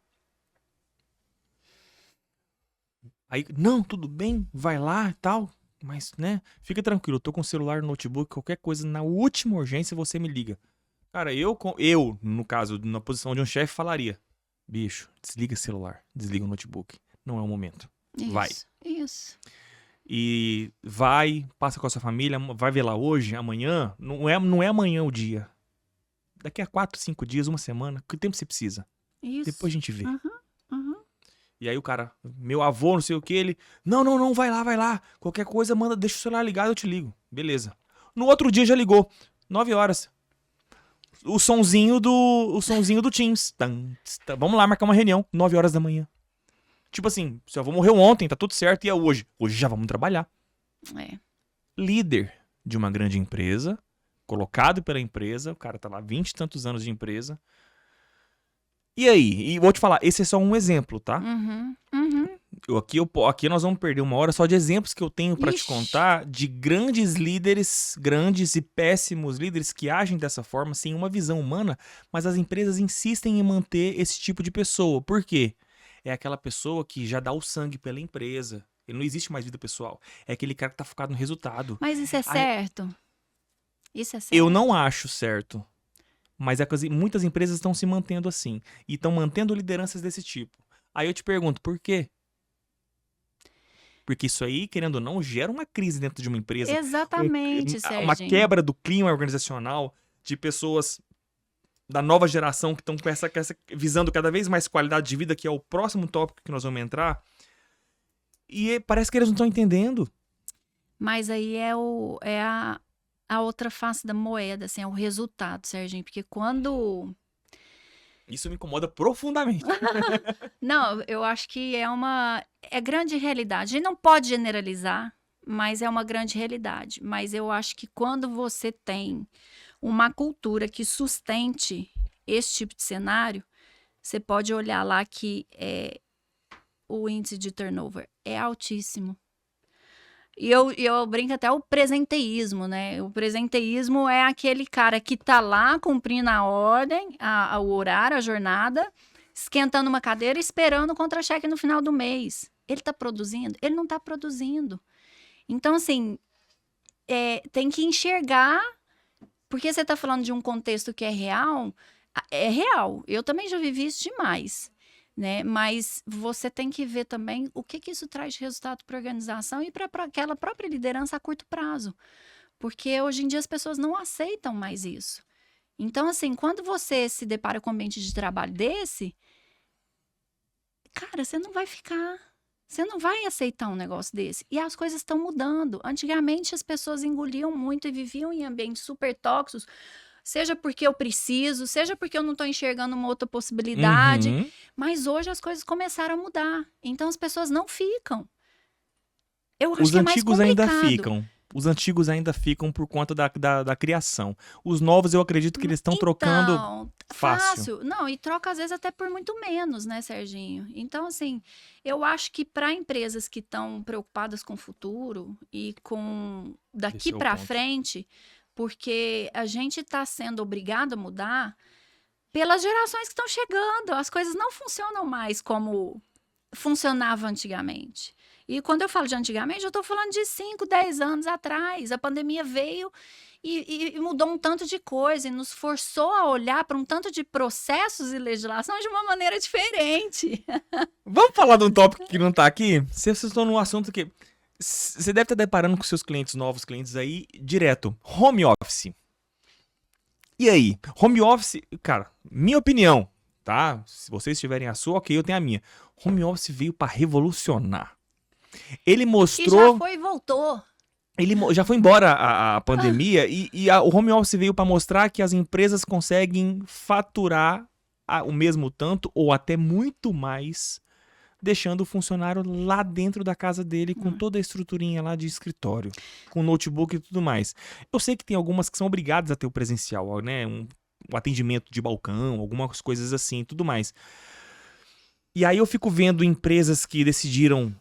Aí, não, tudo bem, vai lá e tal. Mas, né, fica tranquilo, eu tô com o celular no notebook, qualquer coisa, na última urgência você me liga. Cara, eu no caso, na posição de um chefe, falaria, bicho, desliga o celular, desliga o notebook. Não é o momento. Vai. Isso. E vai, passa com a sua família, vai ver lá hoje, amanhã. Não é amanhã o dia. Daqui a 4, 5 dias, uma semana, que tempo você precisa? Isso. Depois a gente vê. Uhum. E aí o cara, meu avô, não sei o que, ele... Não, vai lá. Qualquer coisa, manda, deixa o celular ligado, eu te ligo. Beleza. No outro dia já ligou. 9 horas. O sonzinho do Teams. Vamos lá marcar uma reunião. 9 horas da manhã. Tipo assim, seu avô morreu ontem, tá tudo certo, e é hoje. Hoje já vamos trabalhar. Líder de uma grande empresa, colocado pela empresa, o cara tá lá 20 e tantos anos de empresa. E aí? E vou te falar, esse é só um exemplo, tá? Uhum. Aqui nós vamos perder uma hora só de exemplos que eu tenho pra te contar de grandes líderes, grandes e péssimos líderes que agem dessa forma, sem uma visão humana, mas as empresas insistem em manter esse tipo de pessoa. Por quê? É aquela pessoa que já dá o sangue pela empresa, Ele não existe mais vida pessoal. É aquele cara que tá focado no resultado. Mas isso é Aí- certo? Isso é certo? Eu não acho certo. Mas é que muitas empresas estão se mantendo assim. E estão mantendo lideranças desse tipo. Aí eu te pergunto, por quê? Porque isso aí, querendo ou não, gera uma crise dentro de uma empresa. Exatamente, Uma Serginho. quebra do clima organizacional de pessoas da nova geração que estão visando cada vez mais qualidade de vida, que é o próximo tópico que nós vamos entrar. E parece que eles não estão entendendo. Mas aí é a outra face da moeda, assim, é o resultado, Serginho. Porque quando... Isso me incomoda profundamente. Não, eu acho que é grande realidade. A gente não pode generalizar, mas é uma grande realidade. Mas eu acho que quando você tem uma cultura que sustente esse tipo de cenário, você pode olhar lá que o índice de turnover é altíssimo. E eu brinco até o presenteísmo, né? O presenteísmo é aquele cara que tá lá cumprindo a ordem, o horário, a jornada, esquentando uma cadeira, esperando o contra-cheque no final do mês. Ele tá produzindo? Ele não tá produzindo. Então, assim, tem que enxergar, porque você tá falando de um contexto que é real. Eu também já vivi isso demais. Né? Mas você tem que ver também o que isso traz de resultado para a organização e para aquela própria liderança a curto prazo. Porque hoje em dia as pessoas não aceitam mais isso. Então, assim, quando você se depara com um ambiente de trabalho desse, cara, você não vai ficar. Você não vai aceitar um negócio desse. E as coisas estão mudando. Antigamente as pessoas engoliam muito e viviam em ambientes super tóxicos. Seja porque eu preciso, seja porque eu não estou enxergando uma outra possibilidade. Uhum. Mas hoje as coisas começaram a mudar. Então as pessoas não ficam. Eu acho Os que é mais antigos ainda complicado. ficam. Os antigos ainda ficam por conta da criação. Os novos, eu acredito que eles estão trocando fácil. Não, e troca às vezes até por muito menos, né, Serginho? Então, assim, eu acho que para empresas que estão preocupadas com o futuro e com daqui Esse é o para ponto. frente, porque a gente está sendo obrigado a mudar pelas gerações que estão chegando. As coisas não funcionam mais como funcionava antigamente. E quando eu falo de antigamente, eu estou falando de 5, 10 anos atrás. A pandemia veio e mudou um tanto de coisa e nos forçou a olhar para um tanto de processos e legislação de uma maneira diferente. Vamos falar de um tópico que não tá aqui? Vocês estão num assunto que você deve estar deparando com seus clientes, novos clientes aí, direto. Home office. E aí? Home office, cara, minha opinião, tá? Se vocês tiverem a sua, ok, eu tenho a minha. Home office veio para revolucionar. Ele E mostrou... já foi e voltou. Já foi embora a pandemia o home office veio para mostrar que as empresas conseguem faturar o mesmo tanto ou até muito mais, deixando o funcionário lá dentro da casa dele com toda a estruturinha lá de escritório, com notebook e tudo mais. Eu sei que tem algumas que são obrigadas a ter o presencial, né? Um atendimento de balcão, algumas coisas assim e tudo mais. E aí eu fico vendo empresas que decidiram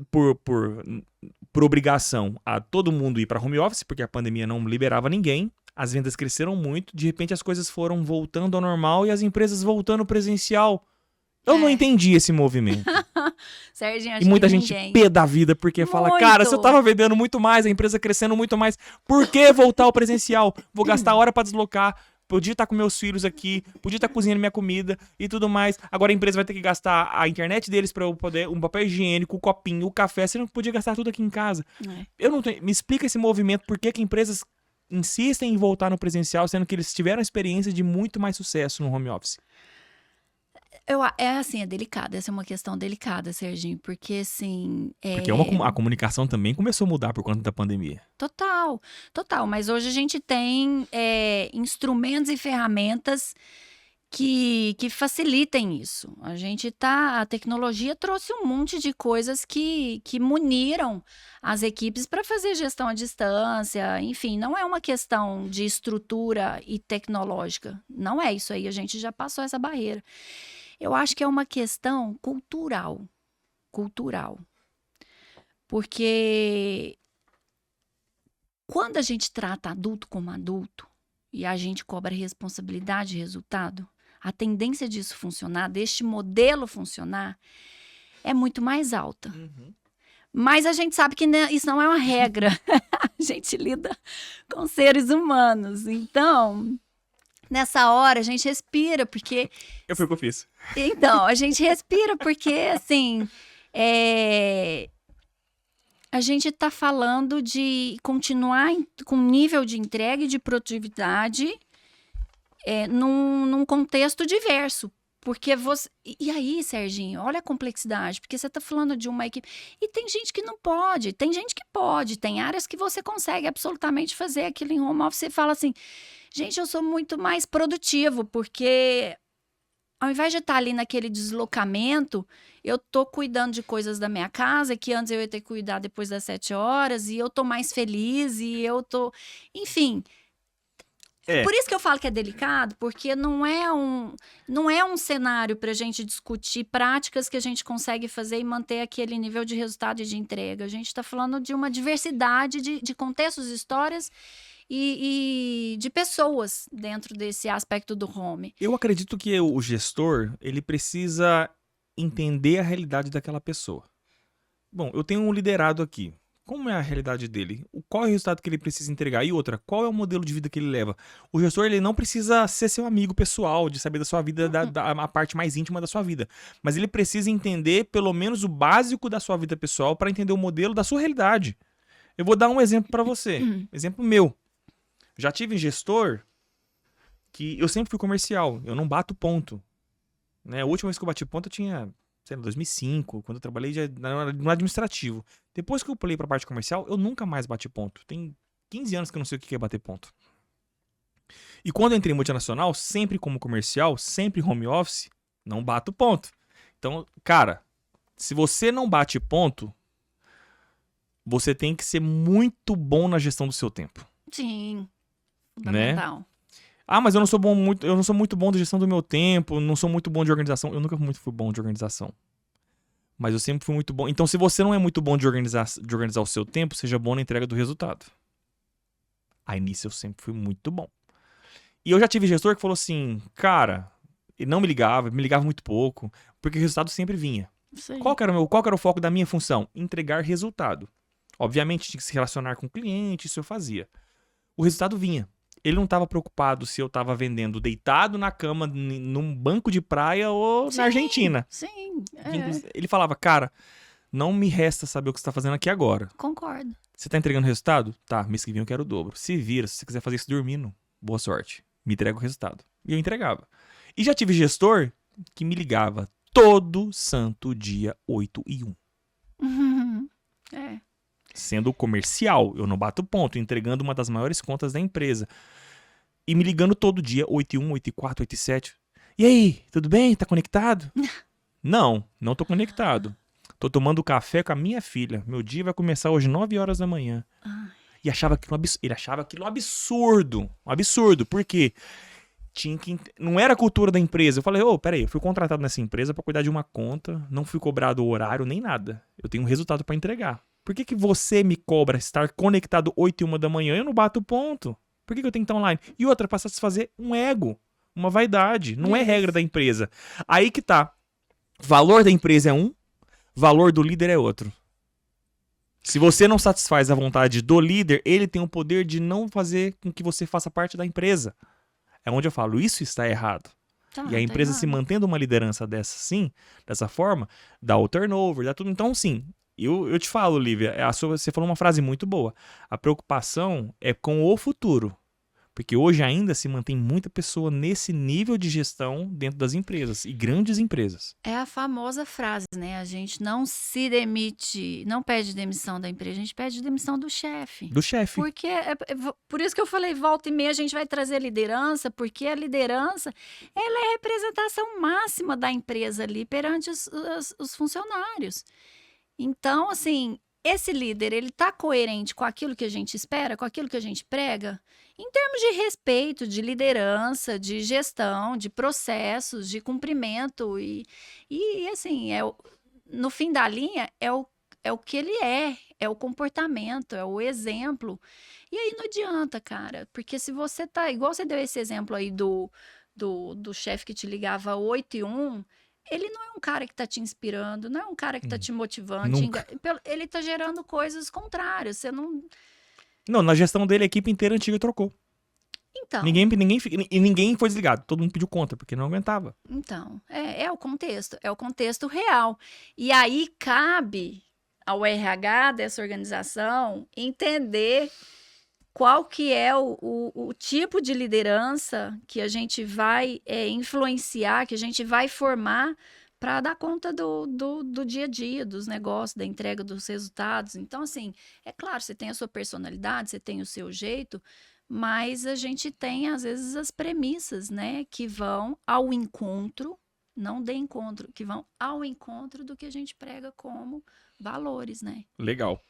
por obrigação a todo mundo ir para home office, porque a pandemia não liberava ninguém, as vendas cresceram muito, de repente as coisas foram voltando ao normal e as empresas voltando presencial. Eu não entendi esse movimento. Serginho, E muita gente pé da vida porque fala, cara, se eu tava vendendo muito mais, a empresa crescendo muito mais, por que voltar ao presencial? Vou gastar hora para deslocar, podia estar com meus filhos aqui, podia estar cozinhando minha comida e tudo mais. Agora a empresa vai ter que gastar a internet deles para eu poder, um papel higiênico, o copinho, o café, você não podia gastar tudo aqui em casa. Eu não tenho, me explica esse movimento, por que empresas insistem em voltar no presencial, sendo que eles tiveram a experiência de muito mais sucesso no home office? É delicado, essa é uma questão delicada, Serginho, porque assim... Porque a comunicação também começou a mudar por conta da pandemia. Total, mas hoje a gente tem instrumentos e ferramentas que facilitem isso. A tecnologia trouxe um monte de coisas que muniram as equipes para fazer gestão à distância, enfim, não é uma questão de estrutura e tecnológica, não é isso aí, a gente já passou essa barreira. Eu acho que é uma questão cultural, porque quando a gente trata adulto como adulto e a gente cobra responsabilidade e resultado, a tendência disso funcionar, deste modelo funcionar, é muito mais alta. Mas a gente sabe que isso não é uma regra. A gente lida com seres humanos. Então, nessa hora, a gente respira, porque... Eu fui o que eu fiz. Então, a gente respira porque, assim, a gente está falando de continuar com nível de entrega e de produtividade num contexto diverso. Porque você... E aí, Serginho, olha a complexidade, porque você está falando de uma equipe... E tem gente que não pode, tem gente que pode, tem áreas que você consegue absolutamente fazer aquilo em home office. Você fala assim, gente, eu sou muito mais produtivo, porque ao invés de estar ali naquele deslocamento, eu tô cuidando de coisas da minha casa, que antes eu ia ter que cuidar depois das 7 horas, e eu tô mais feliz, e eu tô... Enfim... Por isso que eu falo que é delicado, porque não é um cenário para a gente discutir práticas que a gente consegue fazer e manter aquele nível de resultado e de entrega. A gente está falando de uma diversidade de contextos, histórias e de pessoas dentro desse aspecto do home. Eu acredito que o gestor, ele precisa entender a realidade daquela pessoa. Bom, eu tenho um liderado aqui. Como é a realidade dele? Qual é o resultado que ele precisa entregar? E outra, qual é o modelo de vida que ele leva? O gestor, ele não precisa ser seu amigo pessoal, de saber da sua vida, a parte mais íntima da sua vida. Mas ele precisa entender pelo menos o básico da sua vida pessoal para entender o modelo da sua realidade. Eu vou dar um exemplo para você. Exemplo meu. Já tive gestor que eu sempre fui comercial. Eu não bato ponto. Né? A última vez que eu bati ponto eu tinha... sei lá, 2005, quando eu trabalhei no administrativo. Depois que eu pulei pra parte comercial, eu nunca mais bati ponto. Tem 15 anos que eu não sei o que é bater ponto. E quando eu entrei em multinacional, sempre como comercial, sempre home office, não bato ponto. Então, cara, se você não bate ponto, você tem que ser muito bom na gestão do seu tempo. Sim, fundamental. Né? Ah, mas eu não sou muito bom de gestão do meu tempo, não sou muito bom de organização. Eu nunca fui bom de organização. Mas eu sempre fui muito bom. Então, se você não é muito bom de organizar o seu tempo, seja bom na entrega do resultado. Aí nisso eu sempre fui muito bom. E eu já tive gestor que falou assim, cara, ele não me ligava muito pouco, porque o resultado sempre vinha. Qual que era o foco da minha função? Entregar resultado. Obviamente tinha que se relacionar com o cliente, isso eu fazia. O resultado vinha. Ele não estava preocupado se eu estava vendendo deitado na cama, num banco de praia ou na Argentina. Sim, Ele falava, cara, não me resta saber o que você está fazendo aqui agora. Concordo. Você está entregando resultado? Tá, mês que vem eu quero o dobro. Se vira, se você quiser fazer isso dormindo, boa sorte. Me entrega o resultado. E eu entregava. E já tive gestor que me ligava todo santo dia 8h01. Sendo comercial, eu não bato ponto, entregando uma das maiores contas da empresa. E me ligando todo dia, 8h01, 8h04, 8h07. E aí, tudo bem? Tá conectado? Não tô conectado. Tô tomando café com a minha filha. Meu dia vai começar hoje 9 horas da manhã. E ele achava aquilo um absurdo. Um absurdo. Por quê? Não era a cultura da empresa. Eu falei, peraí, eu fui contratado nessa empresa pra cuidar de uma conta, não fui cobrado o horário nem nada. Eu tenho um resultado pra entregar. Por que você me cobra estar conectado 8h01 da manhã? Eu não bato ponto. Por que eu tenho que estar online? E outra, pra satisfazer um ego, uma vaidade. Não é regra da empresa. Aí que tá. Valor da empresa é um, valor do líder é outro. Se você não satisfaz a vontade do líder, ele tem o poder de não fazer com que você faça parte da empresa. É onde eu falo, isso está errado. E a empresa se mantendo uma liderança dessa forma, dá o turnover, dá tudo. Então, sim, eu te falo, Lívia, você falou uma frase muito boa. A preocupação é com o futuro. Porque hoje ainda se mantém muita pessoa nesse nível de gestão dentro das empresas, e grandes empresas. É a famosa frase, né? A gente não se demite, não pede demissão da empresa, a gente pede demissão do chefe. Do chefe. Porque, por isso que eu falei, volta e meia a gente vai trazer liderança, porque a liderança, ela é a representação máxima da empresa ali perante os funcionários. Então, assim, esse líder, ele tá coerente com aquilo que a gente espera, com aquilo que a gente prega? Em termos de respeito, de liderança, de gestão, de processos, de cumprimento e assim, no fim da linha, é o que ele é o comportamento, é o exemplo. E aí não adianta, cara, porque se você tá, igual você deu esse exemplo aí do chefe que te ligava 8h01, ele não é um cara que tá te inspirando, não é um cara que tá te motivando, Nunca. ele tá gerando coisas contrárias. Você não. Não, na gestão dele, a equipe inteira antiga trocou. Então, Ninguém foi desligado. Todo mundo pediu conta, porque não aguentava. então, é o contexto real. E aí cabe ao RH dessa organização entender qual que é o tipo de liderança que a gente vai influenciar, que a gente vai formar para dar conta do dia a dia, dos negócios, da entrega dos resultados. Então, assim, é claro, você tem a sua personalidade, você tem o seu jeito, mas a gente tem, às vezes, as premissas, né, que vão ao encontro, não de encontro, que vão ao encontro do que a gente prega como valores, né? Legal.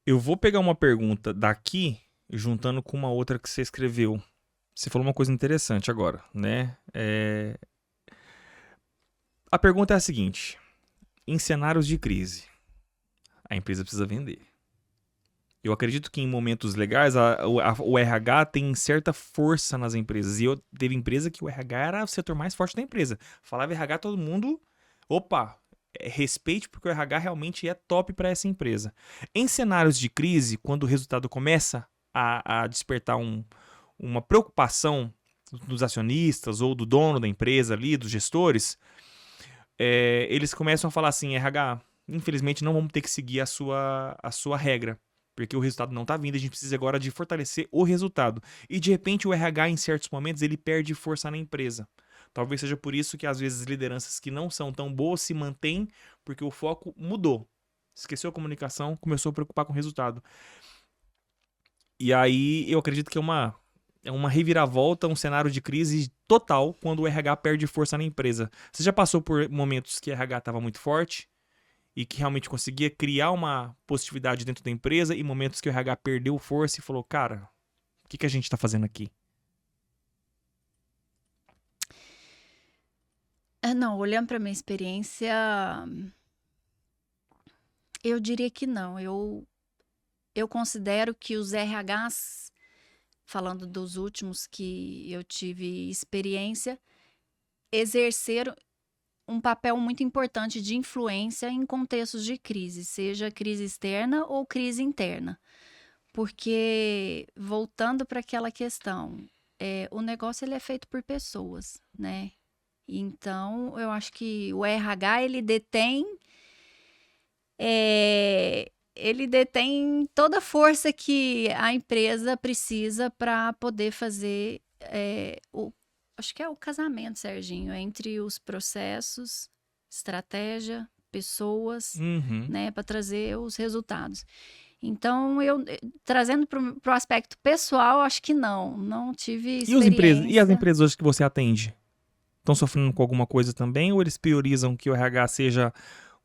Eu vou pegar uma pergunta daqui, juntando com uma outra que você escreveu. Você falou uma coisa interessante agora, né? A pergunta é a seguinte: em cenários de crise, a empresa precisa vender. Eu acredito que em momentos legais o RH tem certa força nas empresas. E teve empresa que o RH era o setor mais forte da empresa. Falava RH, todo mundo, opa, respeite, porque o RH realmente é top para essa empresa. Em cenários de crise, quando o resultado começa a despertar uma preocupação dos acionistas ou do dono da empresa ali, dos gestores, eles começam a falar assim: RH, infelizmente não vamos ter que seguir a sua regra, porque o resultado não está vindo, a gente precisa agora de fortalecer o resultado. E de repente o RH, em certos momentos, ele perde força na empresa. Talvez seja por isso que às vezes lideranças que não são tão boas se mantêm, porque o foco mudou. Esqueceu a comunicação, começou a preocupar com o resultado. E aí eu acredito que é uma reviravolta, um cenário de crise total quando o RH perde força na empresa. Você já passou por momentos que o RH estava muito forte e que realmente conseguia criar uma positividade dentro da empresa, e momentos que o RH perdeu força e falou: cara, o que a gente está fazendo aqui? Não, olhando para minha experiência, eu diria que não. Eu considero que os RHs, falando dos últimos que eu tive experiência, exerceram um papel muito importante de influência em contextos de crise, seja crise externa ou crise interna. Porque, voltando para aquela questão, o negócio ele é feito por pessoas, né? Então, eu acho que o RH, ele detém toda a força que a empresa precisa para poder fazer acho que é o casamento, Serginho, entre os processos, estratégia, pessoas, né, para trazer os resultados. Então, trazendo para o aspecto pessoal, acho que não tive experiência. E as empresas hoje que você atende? Estão sofrendo com alguma coisa também, ou eles priorizam que o RH seja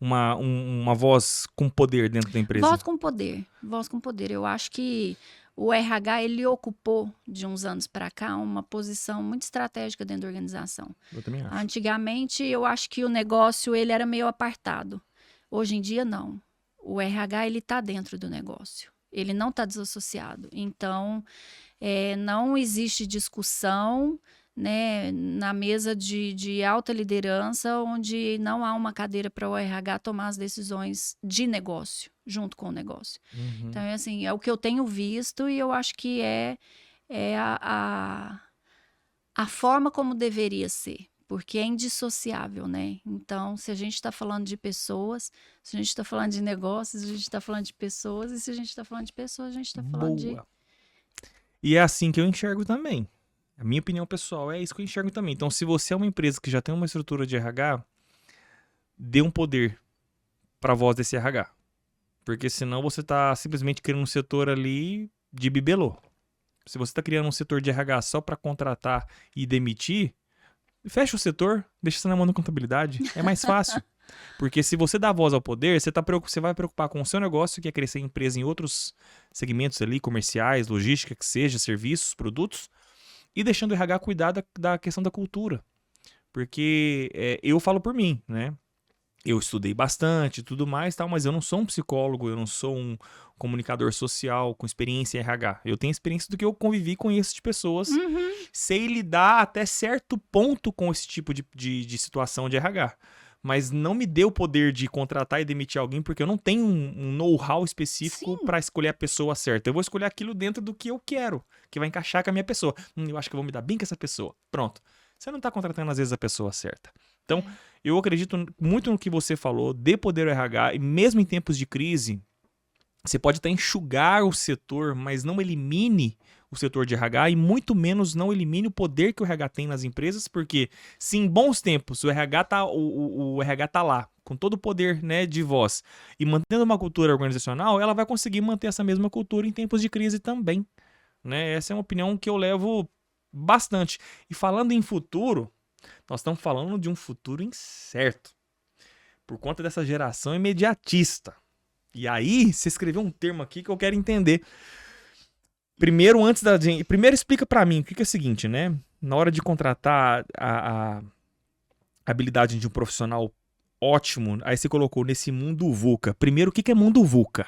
uma voz com poder dentro da empresa? Voz com poder. Eu acho que o RH, ele ocupou, de uns anos para cá, uma posição muito estratégica dentro da organização. Eu também acho. Antigamente, eu acho que o negócio, ele era meio apartado. Hoje em dia, não. O RH, ele está dentro do negócio. Ele não está desassociado. Então, não existe discussão, né, na mesa de alta liderança, onde não há uma cadeira para o RH tomar as decisões de negócio, junto com o negócio. Então, assim, é o que eu tenho visto, e eu acho que é a forma como deveria ser, porque é indissociável, né? Então, se a gente está falando de pessoas, se a gente está falando de negócios, a gente está falando de pessoas, e se a gente está falando de pessoas, a gente está falando de... E é assim que eu enxergo também. A minha opinião pessoal é isso que eu enxergo também. Então, se você é uma empresa que já tem uma estrutura de RH, dê um poder para a voz desse RH. Porque senão você está simplesmente criando um setor ali de bibelô. Se você está criando um setor de RH só para contratar e demitir, fecha o setor, deixa você na mão da contabilidade. É mais fácil. Porque se você dá voz ao poder, você vai preocupar com o seu negócio, que é crescer a empresa em outros segmentos ali, comerciais, logística, que seja, serviços, produtos, e deixando o RH cuidar da questão da cultura. Porque eu falo por mim, né? eu estudei bastante e tudo mais, tal, mas eu não sou um psicólogo, eu não sou um comunicador social com experiência em RH. Eu tenho experiência do que eu convivi com esse de pessoas, sei lidar até certo ponto com esse tipo de situação de RH. Mas não me deu o poder de contratar e demitir alguém porque eu não tenho um know-how específico Sim. para escolher a pessoa certa. Eu vou escolher aquilo dentro do que eu quero, que vai encaixar com a minha pessoa. Eu acho que eu vou me dar bem com essa pessoa. Pronto. Você não está contratando, às vezes, a pessoa certa. Então, eu acredito muito no que você falou, dê poder ao RH, e mesmo em tempos de crise, você pode até enxugar o setor, mas não elimine o setor de RH e muito menos não elimine o poder que o RH tem nas empresas, porque se em bons tempos o RH tá lá, com todo o poder, né, de voz, e mantendo uma cultura organizacional, ela vai conseguir manter essa mesma cultura em tempos de crise também. Né? Essa é uma opinião que eu levo bastante. E falando em futuro, nós estamos falando de um futuro incerto, por conta dessa geração imediatista. E aí, você escreveu um termo aqui que eu quero entender. Primeiro, primeiro explica pra mim o que é o seguinte, né? Na hora de contratar a habilidade de um profissional ótimo, aí você colocou nesse mundo VUCA. Primeiro, o que é mundo VUCA?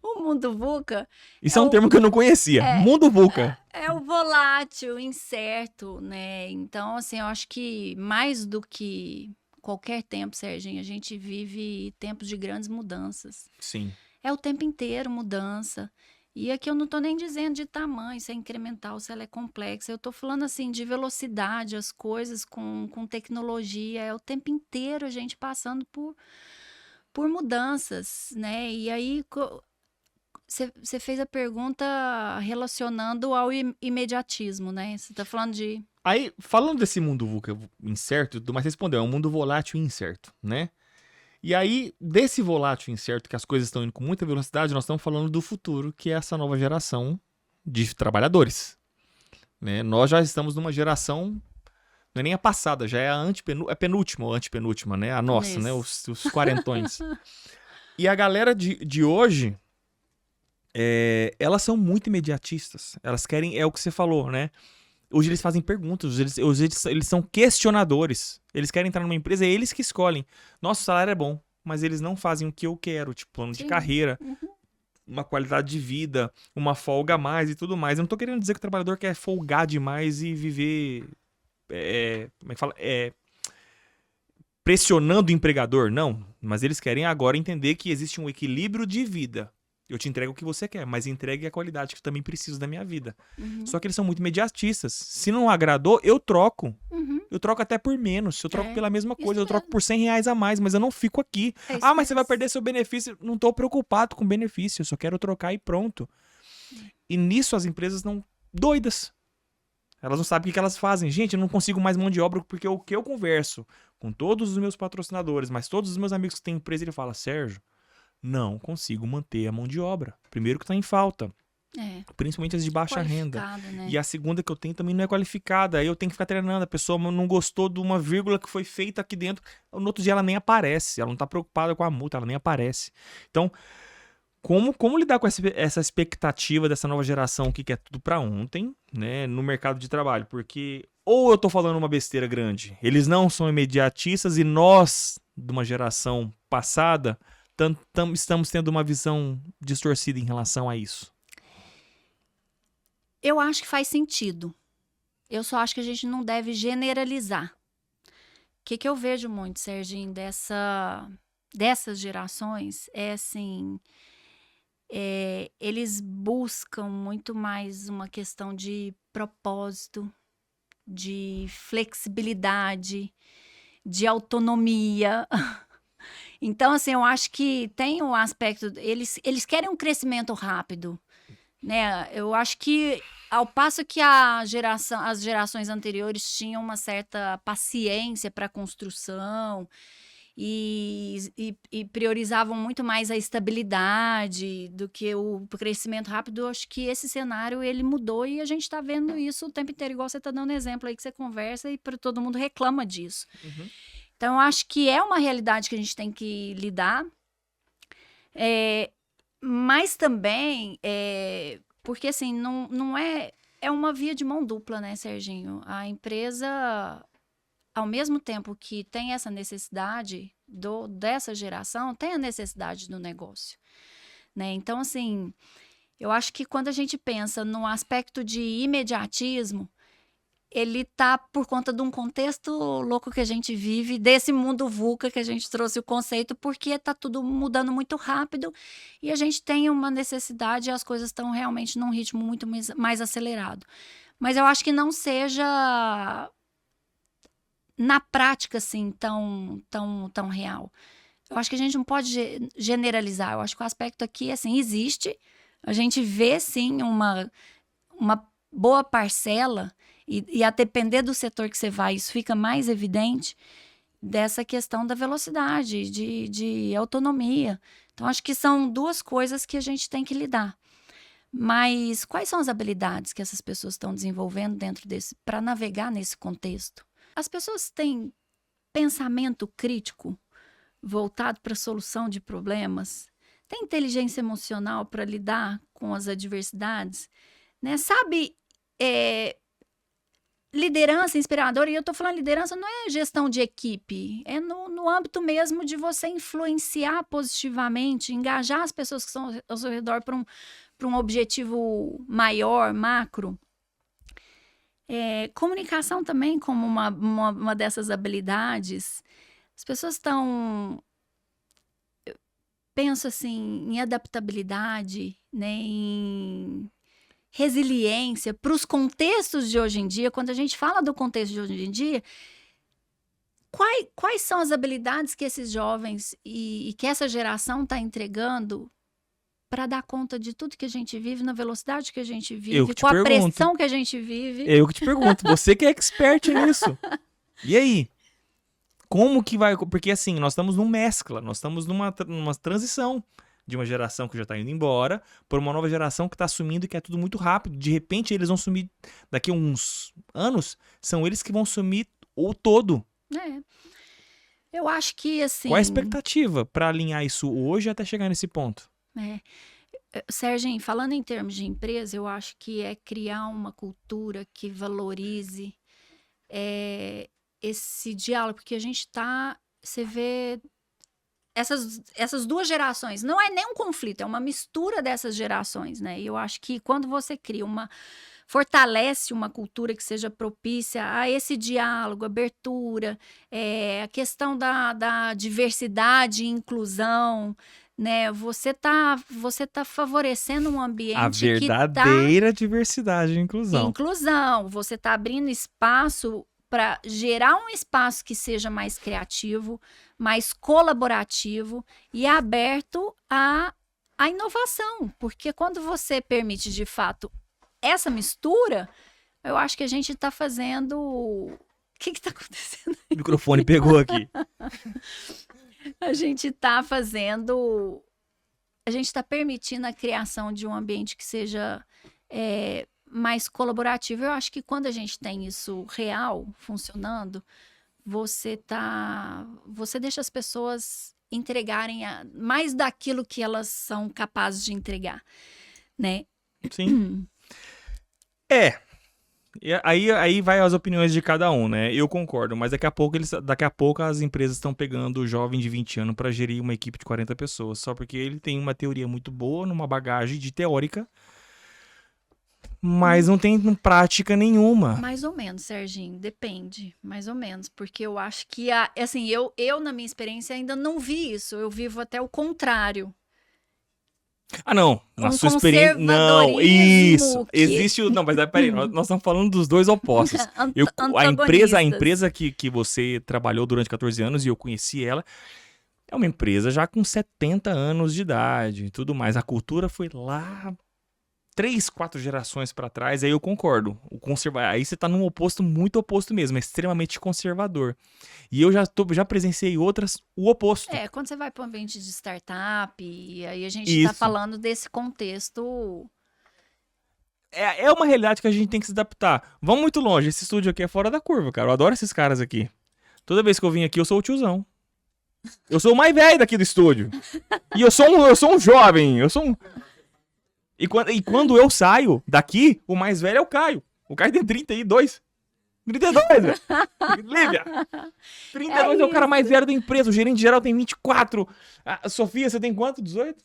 O mundo VUCA Isso é um termo que eu não conhecia. Mundo VUCA. é o volátil, incerto, né? Então, assim, eu acho que mais do que qualquer tempo, Serginho, a gente vive tempos de grandes mudanças. Sim. É o tempo inteiro mudança. E aqui eu não tô nem dizendo de tamanho, se é incremental, se ela é complexa. Eu tô falando, assim, de velocidade, as coisas com tecnologia. É o tempo inteiro a gente passando por mudanças, né? E aí você fez a pergunta relacionando ao imediatismo, né? Você tá falando de... Aí, falando desse mundo VUCA incerto, mas você respondeu, é um mundo volátil e incerto, né? E aí, desse volátil e incerto, que as coisas estão indo com muita velocidade, nós estamos falando do futuro, que é essa nova geração de trabalhadores. Né? Nós já estamos numa geração, não é nem a passada, já é a penúltima ou antepenúltima, né? A nossa, né? Os quarentões. E a galera de hoje, elas são muito imediatistas. Elas querem, é o que você falou, né? Hoje eles fazem perguntas, eles são questionadores. Eles querem entrar numa empresa, é eles que escolhem. Nosso salário é bom, mas eles não fazem o que eu quero, tipo plano de carreira, uma qualidade de vida, uma folga a mais e tudo mais. Eu não tô querendo dizer que o trabalhador quer folgar demais e viver, como é que fala? Pressionando o empregador, não. Mas eles querem agora entender que existe um equilíbrio de vida. Eu te entrego o que você quer, mas entregue a qualidade que eu também preciso da minha vida. Só que eles são muito imediatistas. Se não agradou, eu troco. Eu troco até por menos. Eu troco pela mesma coisa. Eu troco por R$100 a mais, mas eu não fico aqui. Mas você vai perder seu benefício. Não tô preocupado com benefício. Eu só quero trocar e pronto. E nisso as empresas não... doidas. Elas não sabem o que elas fazem. Gente, eu não consigo mais mão de obra porque o que eu converso com todos os meus patrocinadores, mas todos os meus amigos que têm empresa, ele fala, Sérgio, não consigo manter a mão de obra. Primeiro que está em falta. Principalmente as de baixa renda. Né? E a segunda que eu tenho também não é qualificada. Aí eu tenho que ficar treinando. A pessoa não gostou de uma vírgula que foi feita aqui dentro. No outro dia ela nem aparece. Ela não está preocupada com a multa, ela nem aparece. Então, como lidar com essa expectativa dessa nova geração que quer tudo para ontem, né, no mercado de trabalho? Porque ou eu tô falando uma besteira grande, eles não são imediatistas e nós, de uma geração passada, estamos tendo uma visão distorcida em relação a isso. Eu acho que faz sentido. Eu só acho que a gente não deve generalizar. O que eu vejo muito, Serginho, dessas gerações é assim... eles buscam muito mais uma questão de propósito, de flexibilidade, de autonomia. Então, assim, eu acho que tem um aspecto... Eles querem um crescimento rápido, né? Eu acho que, ao passo que as gerações anteriores tinham uma certa paciência para a construção e priorizavam muito mais a estabilidade do que o crescimento rápido, eu acho que esse cenário, ele mudou e a gente está vendo isso o tempo inteiro, igual você está dando exemplo aí que você conversa e todo mundo reclama disso. Então, eu acho que é uma realidade que a gente tem que lidar, mas também, porque assim, não é uma via de mão dupla, né, Serginho? A empresa, ao mesmo tempo que tem essa necessidade dessa geração, tem a necessidade do negócio, né? Então, assim, eu acho que quando a gente pensa no aspecto de imediatismo, ele tá por conta de um contexto louco que a gente vive, desse mundo VUCA que a gente trouxe o conceito, porque tá tudo mudando muito rápido e a gente tem uma necessidade e as coisas estão realmente num ritmo muito mais acelerado. Mas eu acho que não seja na prática, assim, tão real. Eu acho que a gente não pode generalizar. Eu acho que o aspecto aqui, assim, existe. A gente vê, sim, uma boa parcela, e a depender do setor que você vai, isso fica mais evidente, dessa questão da velocidade, de autonomia. Então, acho que são duas coisas que a gente tem que lidar. Mas quais são as habilidades que essas pessoas estão desenvolvendo dentro desse, para navegar nesse contexto? As pessoas têm pensamento crítico voltado para a solução de problemas? Tem inteligência emocional para lidar com as adversidades? Né? Sabe, liderança inspiradora, e eu estou falando liderança não é gestão de equipe, é no âmbito mesmo de você influenciar positivamente, engajar as pessoas que estão ao seu redor para um objetivo maior, macro. Comunicação também como uma dessas habilidades. As pessoas estão, penso assim, em adaptabilidade, né, em resiliência para os contextos de hoje em dia. Quando a gente fala do contexto de hoje em dia, quais são as habilidades que esses jovens e que essa geração está entregando para dar conta de tudo que a gente vive, na velocidade que a gente vive, com a pressão que a gente vive? Eu que te pergunto, você que é expert nisso. E aí? Como que vai... Porque assim, nós estamos num mescla, nós estamos numa transição de uma geração que já está indo embora para uma nova geração que está assumindo que é tudo muito rápido. De repente, eles vão sumir daqui a uns anos, são eles que vão sumir o todo. Eu acho que, assim... Qual a expectativa para alinhar isso hoje até chegar nesse ponto? Serginho, falando em termos de empresa, eu acho que é criar uma cultura que valorize esse diálogo, porque a gente você vê essas duas gerações, não é nem um conflito, é uma mistura dessas gerações, né? E eu acho que quando você cria fortalece uma cultura que seja propícia a esse diálogo, abertura, a questão da diversidade e inclusão, né? Você tá favorecendo um ambiente a verdadeira diversidade e inclusão. Você tá abrindo espaço para gerar um espaço que seja mais criativo, mais colaborativo e aberto à inovação. Porque quando você permite, de fato, essa mistura, eu acho que a gente está fazendo... O que está acontecendo? O microfone pegou aqui. A gente está fazendo... A gente está permitindo a criação de um ambiente que seja mais colaborativo. Eu acho que quando a gente tem isso real, funcionando, você deixa as pessoas entregarem mais daquilo que elas são capazes de entregar, né? Sim. E aí vai as opiniões de cada um, né? Eu concordo, mas daqui a pouco as empresas estão pegando o jovem de 20 anos para gerir uma equipe de 40 pessoas, só porque ele tem uma teoria muito boa, numa bagagem de teórica, mas não tem prática nenhuma. Mais ou menos, Serginho, depende, mais ou menos, porque eu acho que, assim, eu na minha experiência ainda não vi isso, eu vivo até o contrário. Não, na sua experiência, não, isso, existe não, mas peraí, nós estamos falando dos dois opostos. A empresa que você trabalhou durante 14 anos, e eu conheci ela, é uma empresa já com 70 anos de idade e tudo mais, a cultura foi lá 3, 4 gerações para trás, aí eu concordo. Aí você tá num oposto, muito oposto mesmo, é extremamente conservador. E eu já presenciei outras, o oposto. Quando você vai para o ambiente de startup, e aí a gente tá falando desse contexto. É uma realidade que a gente tem que se adaptar. Vamos muito longe, esse estúdio aqui é fora da curva, cara. Eu adoro esses caras aqui. Toda vez que eu vim aqui, eu sou o tiozão. Eu sou o mais velho daqui do estúdio. E eu sou um jovem, E quando eu saio daqui, o mais velho é o Caio. O Caio tem 32. 32, velho. Lívia. 32 é o cara mais velho da empresa. O gerente geral tem 24. A Sofia, você tem quanto? 18?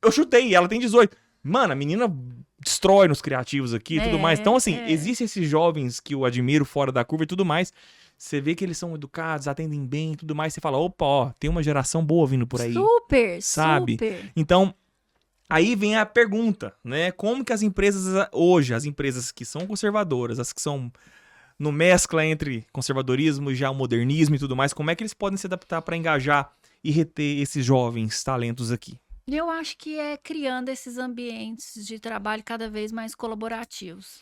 Eu chutei, ela tem 18. Mano, a menina destrói nos criativos aqui e tudo mais. Então, assim, existem esses jovens que eu admiro fora da curva e tudo mais. Você vê que eles são educados, atendem bem e tudo mais. Você fala, opa, ó, tem uma geração boa vindo por aí. Super, sabe? super. Então, aí vem a pergunta, né? Como que as empresas hoje, as empresas que são conservadoras, as que são no mescla entre conservadorismo e já o modernismo e tudo mais, como é que eles podem se adaptar para engajar e reter esses jovens talentos aqui? Eu acho que é criando esses ambientes de trabalho cada vez mais colaborativos.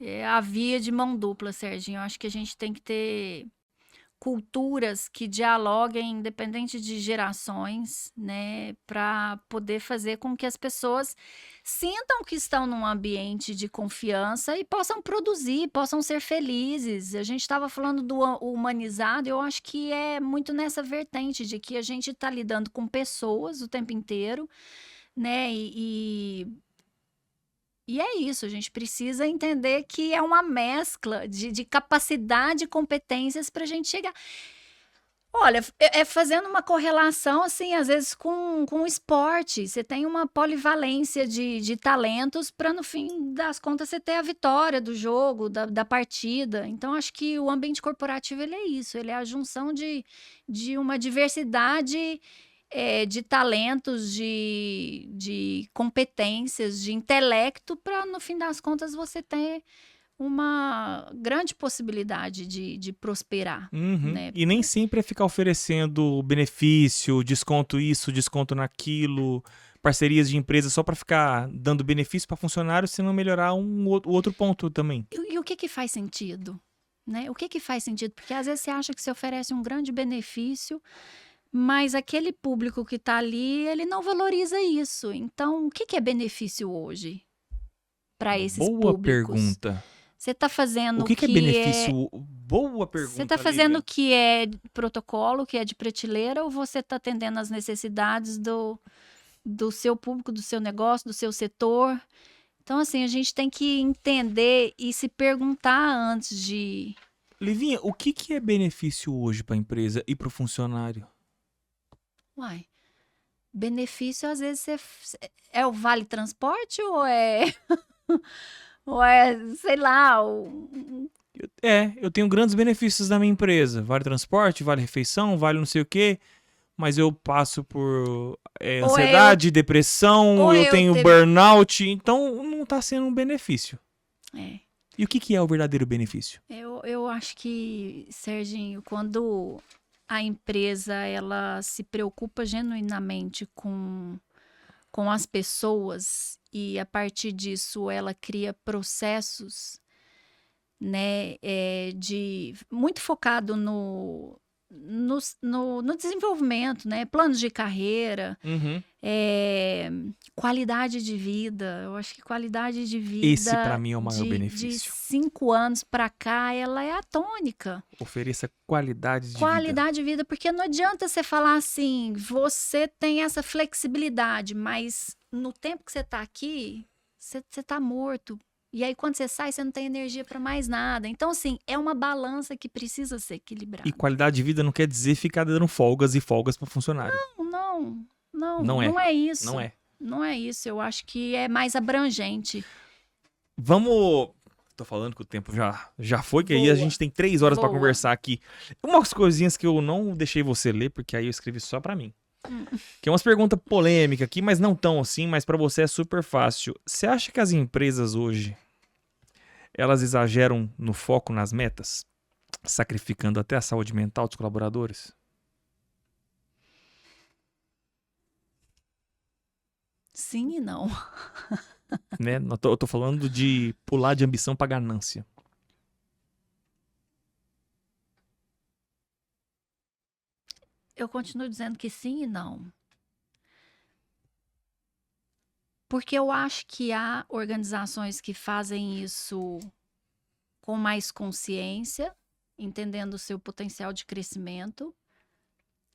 É a via de mão dupla, Serginho. Eu acho que a gente tem que ter culturas que dialoguem, independente de gerações, né, para poder fazer com que as pessoas sintam que estão num ambiente de confiança e possam produzir, possam ser felizes. A gente estava falando do humanizado, eu acho que é muito nessa vertente de que a gente está lidando com pessoas o tempo inteiro, né, e é isso, a gente precisa entender que é uma mescla de capacidade e competências para a gente chegar. Olha, é fazendo uma correlação, assim, às vezes com o esporte. Você tem uma polivalência de talentos para, no fim das contas, você ter a vitória do jogo, da partida. Então, acho que o ambiente corporativo, ele é isso. Ele é a junção de uma diversidade de talentos, de competências, de intelecto, para, no fim das contas, você ter uma grande possibilidade de prosperar, né? E nem sempre é ficar oferecendo benefício, desconto isso, desconto naquilo, parcerias de empresa só para ficar dando benefício para funcionário, se não melhorar o outro ponto também. E o que faz sentido? Né? O que faz sentido? Porque às vezes você acha que você oferece um grande benefício, mas aquele público que está ali, ele não valoriza isso. Então, o que é benefício hoje para esses Boa públicos? pergunta. Você está fazendo o que é benefício? Boa pergunta. Você está fazendo o que é protocolo, que é de prateleira, ou você está atendendo às necessidades do seu público, do seu negócio, do seu setor? Então, assim, a gente tem que entender e se perguntar antes de... Livinha, o que é benefício hoje para a empresa e para o funcionário? Uai, benefício às vezes é o vale transporte ou é... ou é, sei lá... Eu tenho grandes benefícios da minha empresa. Vale transporte, vale refeição, vale não sei o quê. Mas eu passo por ansiedade, depressão, eu tenho burnout. Então, não tá sendo um benefício. E o que é o verdadeiro benefício? Eu acho que, Serginho, quando a empresa ela se preocupa genuinamente com as pessoas e, a partir disso, ela cria processos, né, muito focado no desenvolvimento, né, planos de carreira, qualidade de vida. Eu acho que qualidade de vida... Esse, para mim, é o maior benefício. De 5 anos para cá, ela é a tônica. Ofereça qualidade de vida. Qualidade de vida, porque não adianta você falar assim, você tem essa flexibilidade, mas no tempo que você está aqui, você está morto. E aí, quando você sai, você não tem energia para mais nada. Então, assim, é uma balança que precisa ser equilibrada. E qualidade de vida não quer dizer ficar dando folgas e folgas para funcionário. Não é isso. Não é. Não é isso. Eu acho que é mais abrangente. Vamos... Tô falando que o tempo já foi, que aí a gente tem 3 horas para conversar aqui. Umas coisinhas que eu não deixei você ler, porque aí eu escrevi só para mim. Que é umas perguntas polêmicas aqui, mas não tão assim, mas para você é super fácil. Você acha que as empresas hoje, elas exageram no foco nas metas, sacrificando até a saúde mental dos colaboradores? Sim e não. Né? Eu tô falando de pular de ambição para ganância. Eu continuo dizendo que sim e não. Porque eu acho que há organizações que fazem isso com mais consciência, entendendo o seu potencial de crescimento,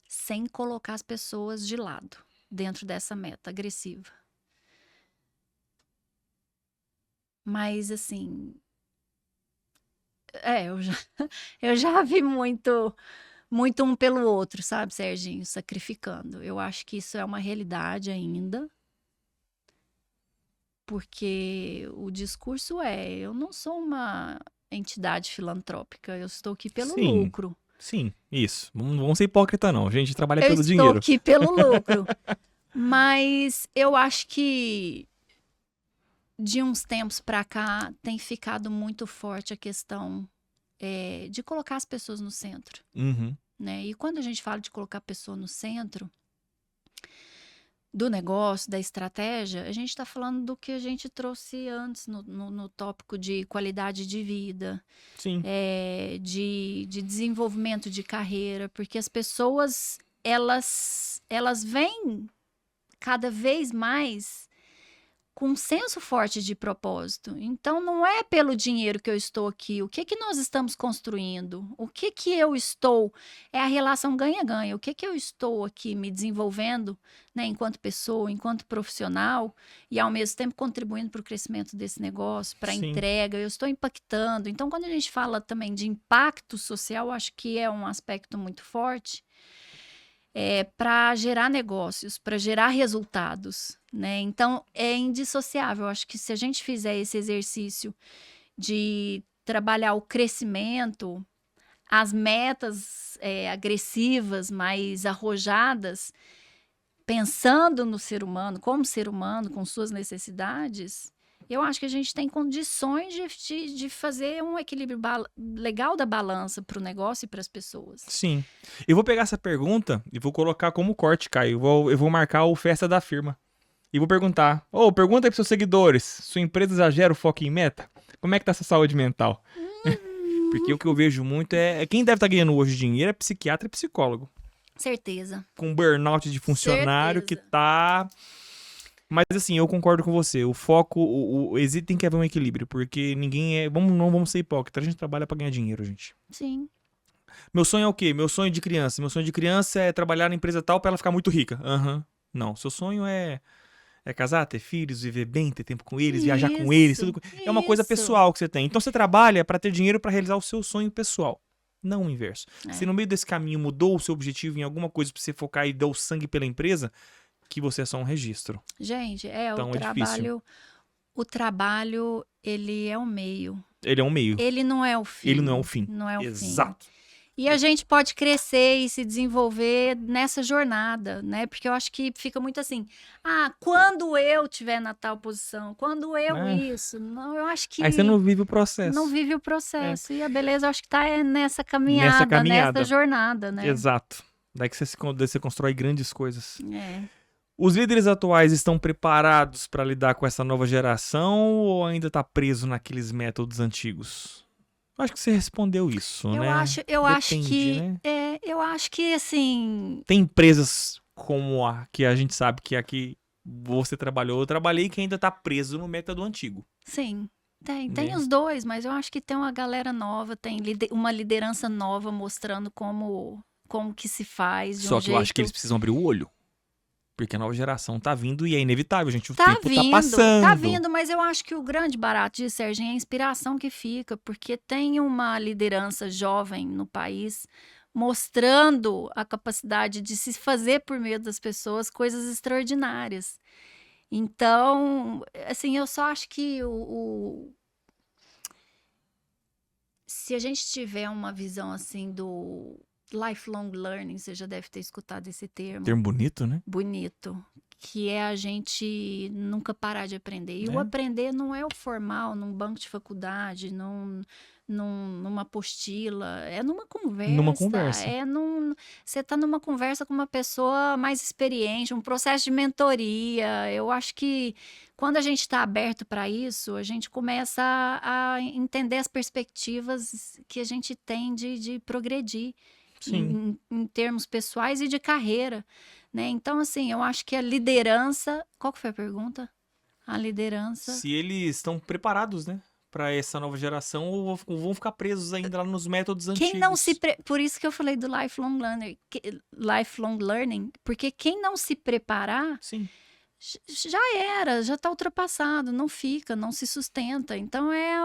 sem colocar as pessoas de lado dentro dessa meta agressiva. Mas, assim, eu já vi muito um pelo outro, sabe, Serginho, sacrificando. Eu acho que isso é uma realidade ainda, porque o discurso eu não sou uma entidade filantrópica, eu estou aqui pelo Sim. lucro. Sim, isso. Não vamos ser hipócrita, não. A gente trabalha Eu pelo estou dinheiro. aqui pelo lucro. Mas eu acho que de uns tempos para cá tem ficado muito forte a questão de colocar as pessoas no centro, Uhum. né? E quando a gente fala de colocar a pessoa no centro do negócio, da estratégia, a gente está falando do que a gente trouxe antes no tópico de qualidade de vida, Sim. de desenvolvimento de carreira, porque as pessoas, elas vêm cada vez mais com um senso forte de propósito. Então, não é pelo dinheiro que eu estou aqui. O que que nós estamos construindo? O que que eu estou... É a relação ganha-ganha. O que que eu estou aqui me desenvolvendo, né, enquanto pessoa, enquanto profissional, e ao mesmo tempo contribuindo para o crescimento desse negócio, para a Sim. entrega. Eu estou impactando. Então, quando a gente fala também de impacto social, acho que é um aspecto muito forte. Para gerar negócios, para gerar resultados, né? Então, é indissociável. Acho que se a gente fizer esse exercício de trabalhar o crescimento, as metas agressivas, mais arrojadas, pensando no ser humano, como ser humano, com suas necessidades, eu acho que a gente tem condições de fazer um equilíbrio legal da balança para o negócio e para as pessoas. Sim. Eu vou pegar essa pergunta e vou colocar como corte, Caio. Eu vou marcar o Festa da Firma. E vou perguntar. Pergunta aí pros seus seguidores. Sua empresa exagera o foco em meta? Como é que tá essa saúde mental? Porque o que eu vejo muito quem deve estar ganhando hoje dinheiro é psiquiatra e psicólogo. Certeza. Com burnout de funcionário Certeza. que tá... Mas assim, eu concordo com você. O foco, tem que haver um equilíbrio, porque ninguém não vamos ser hipócritas. A gente trabalha pra ganhar dinheiro, gente. Sim. Meu sonho é o quê? Meu sonho de criança. Meu sonho de criança é trabalhar na empresa tal pra ela ficar muito rica. Não, seu sonho é casar, ter filhos, viver bem, ter tempo com eles, viajar com eles. Tudo. É uma coisa pessoal que você tem. Então você trabalha pra ter dinheiro pra realizar o seu sonho pessoal. Não o inverso. Se no meio desse caminho mudou o seu objetivo em alguma coisa pra você focar e deu sangue pela empresa, que você é só um registro. Gente, Então, o trabalho, ele é um meio. Ele é um meio. Ele não é o fim. Ele não é o fim. Não é o Exato. fim. E a gente pode crescer e se desenvolver nessa jornada, né? Porque eu acho que fica muito assim, quando eu estiver na tal posição, quando eu isso. Não, eu acho que... Aí você não vive o processo. Não vive o processo. E a beleza, eu acho que tá nessa caminhada, nessa jornada, né? Exato. Daí que você constrói grandes coisas. É. Os líderes atuais estão preparados para lidar com essa nova geração ou ainda tá preso naqueles métodos antigos? Acho que você respondeu isso, né? Eu acho que, né? eu acho que assim... Tem empresas como a que a gente sabe que aqui você trabalhou, eu trabalhei, que ainda tá preso no método antigo. Sim, tem os dois, mas eu acho que tem uma galera nova, tem uma liderança nova mostrando como que se faz de Só um que eu acho que eles precisam abrir o olho. Porque a nova geração tá vindo e é inevitável, gente. O tempo tá passando. Tá vindo, mas eu acho que o grande barato disso, Serginho, é a inspiração que fica, porque tem uma liderança jovem no país mostrando a capacidade de se fazer por meio das pessoas coisas extraordinárias. Então, assim, eu só acho que se a gente tiver uma visão assim do lifelong learning, você já deve ter escutado esse termo. Termo bonito, né? Bonito. Que é a gente nunca parar de aprender. E o aprender não é o formal, num banco de faculdade, numa apostila. É numa conversa. Numa conversa. Você tá numa conversa com uma pessoa mais experiente, um processo de mentoria. Eu acho que quando a gente está aberto para isso, a gente começa a entender as perspectivas que a gente tem de progredir. Em termos pessoais e de carreira, né? Então, assim, eu acho que a liderança... Qual que foi a pergunta? A liderança... Se eles estão preparados, né? Para essa nova geração ou vão ficar presos ainda lá nos métodos antigos. Quem não se... Por isso que eu falei do lifelong learning, porque quem não se preparar... Sim. já era, já está ultrapassado, não fica, não se sustenta. Então é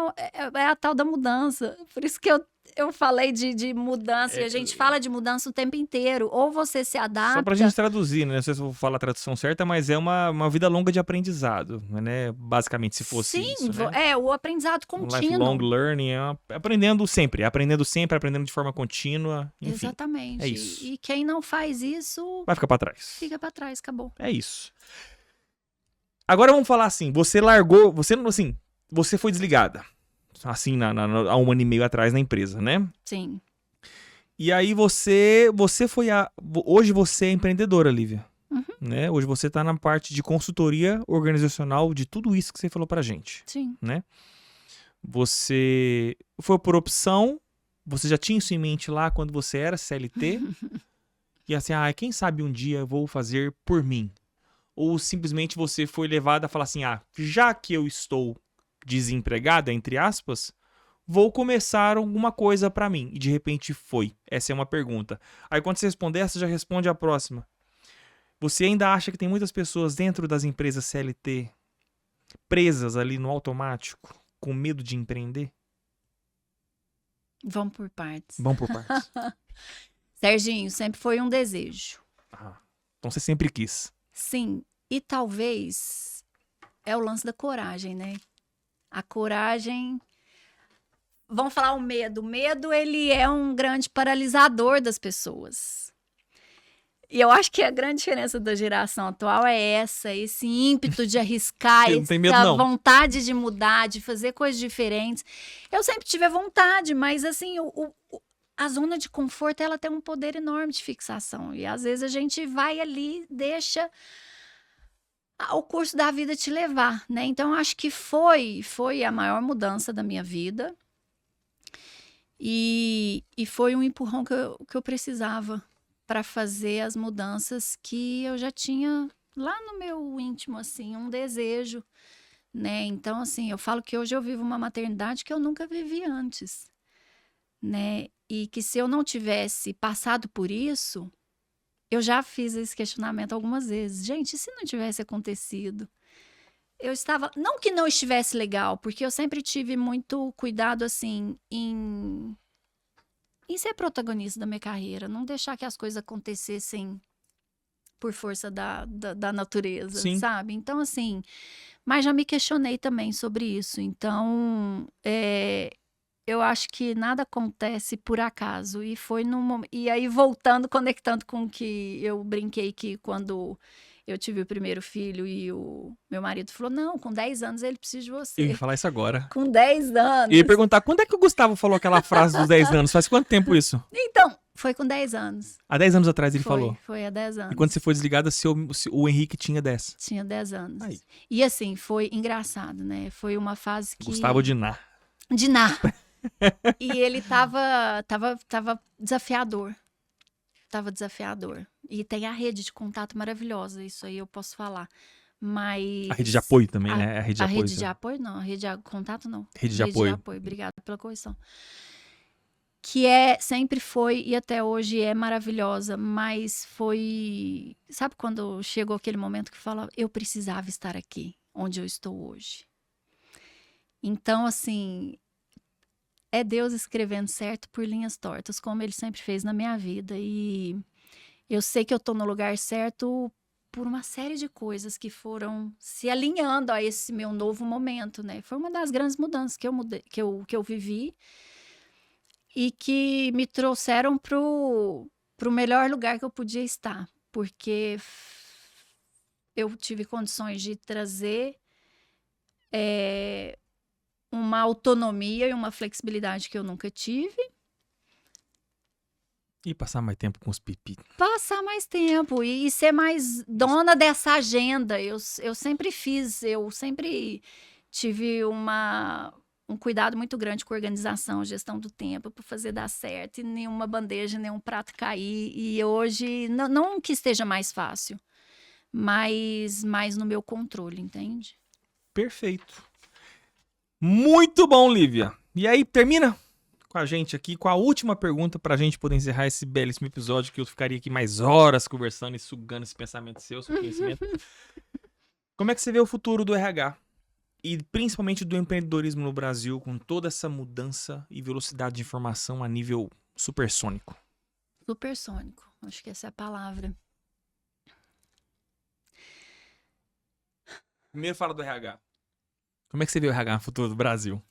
a tal da mudança. Por isso que eu falei de mudança, e a gente fala de mudança o tempo inteiro. Ou você se adapta. Só pra gente traduzir, né? Não sei se eu vou falar a tradução certa, mas é uma vida longa de aprendizado, né? Basicamente, se fosse Sim, isso, né? o aprendizado Um contínuo. lifelong learning, aprendendo sempre, aprendendo de forma contínua, enfim. Exatamente. É isso. E quem não faz isso, Vai ficar pra trás. fica para trás, acabou. É isso. Agora vamos falar assim, você largou, você foi desligada, assim, há 1 ano e meio atrás na empresa, né? Sim. E aí você foi hoje você é empreendedora, Lívia, né? Hoje você tá na parte de consultoria organizacional de tudo isso que você falou pra gente, Sim. né? Você foi por opção, você já tinha isso em mente lá quando você era CLT, e assim, quem sabe um dia eu vou fazer por mim. Ou simplesmente você foi levado a falar assim, já que eu estou desempregada, entre aspas, vou começar alguma coisa pra mim. E de repente foi. Essa é uma pergunta. Aí quando você responder essa, já responde a próxima. Você ainda acha que tem muitas pessoas dentro das empresas CLT presas ali no automático, com medo de empreender? Vamos por partes. Vamos por partes. Serginho, sempre foi um desejo. Então você sempre quis. Sim, e talvez é o lance da coragem, né? A coragem... Vamos falar o medo. O medo, ele é um grande paralisador das pessoas. E eu acho que a grande diferença da geração atual é esse ímpeto de arriscar, Eu não tenho medo, essa não. vontade de mudar, de fazer coisas diferentes. Eu sempre tive a vontade, mas assim, a zona de conforto, ela tem um poder enorme de fixação. E às vezes a gente vai ali, deixa o curso da vida te levar, né? Então, acho que foi a maior mudança da minha vida. E foi um empurrão que eu precisava para fazer as mudanças que eu já tinha lá no meu íntimo, assim, um desejo, né? Então, assim, eu falo que hoje eu vivo uma maternidade que eu nunca vivi antes, né? E que se eu não tivesse passado por isso, eu já fiz esse questionamento algumas vezes. Gente, e se não tivesse acontecido? Eu estava... Não que não estivesse legal, porque eu sempre tive muito cuidado, assim, em ser protagonista da minha carreira. Não deixar que as coisas acontecessem por força da natureza, Sim. sabe? Então, assim... Mas já me questionei também sobre isso. Então, eu acho que nada acontece por acaso. E foi num momento... E aí, voltando, conectando com o que eu brinquei que quando... Eu tive o primeiro filho e o meu marido falou, não, com 10 anos ele precisa de você. Eu ia falar isso agora. Com 10 anos. Eu ia perguntar, quando é que o Gustavo falou aquela frase dos 10 anos? Faz quanto tempo isso? Então, foi com 10 anos. Há 10 anos atrás ele falou. Foi há 10 anos. E quando você foi desligada, o Henrique tinha 10. Tinha 10 anos. Aí. E assim, foi engraçado, né? Foi uma fase que... Gustavo Diná. Diná. E ele tava desafiador. Tava desafiador. E tem a rede de contato maravilhosa, isso aí eu posso falar. Mas... A rede de apoio também, né? A rede de a apoio. rede de apoio, não. A rede de contato, não. Rede de apoio. Obrigada pela correção. Que sempre foi e até hoje é maravilhosa, mas foi... Sabe quando chegou aquele momento que fala, eu precisava estar aqui, onde eu estou hoje. Então, assim... É Deus escrevendo certo por linhas tortas, como ele sempre fez na minha vida. E eu sei que eu tô no lugar certo por uma série de coisas que foram se alinhando a esse meu novo momento, né? Foi uma das grandes mudanças que eu vivi e que me trouxeram pro melhor lugar que eu podia estar. Porque eu tive condições de trazer... uma autonomia e uma flexibilidade que eu nunca tive. E passar mais tempo com os pipi. Passar mais tempo e ser mais dona dessa agenda. Eu sempre fiz, eu sempre tive um cuidado muito grande com a organização, gestão do tempo, para fazer dar certo, e nenhuma bandeja, nenhum prato cair. E hoje, não que esteja mais fácil, mas mais no meu controle, entende? Perfeito. Muito bom, Lívia. E aí, termina com a gente aqui, com a última pergunta pra gente poder encerrar esse belíssimo episódio, que eu ficaria aqui mais horas conversando e sugando esse pensamento seu, seu conhecimento. Como é que você vê o futuro do RH? E principalmente do empreendedorismo no Brasil, com toda essa mudança e velocidade de informação a nível supersônico? Supersônico, acho que essa é a palavra. Primeiro fala do RH. Como é que você vê o RH no futuro do Brasil?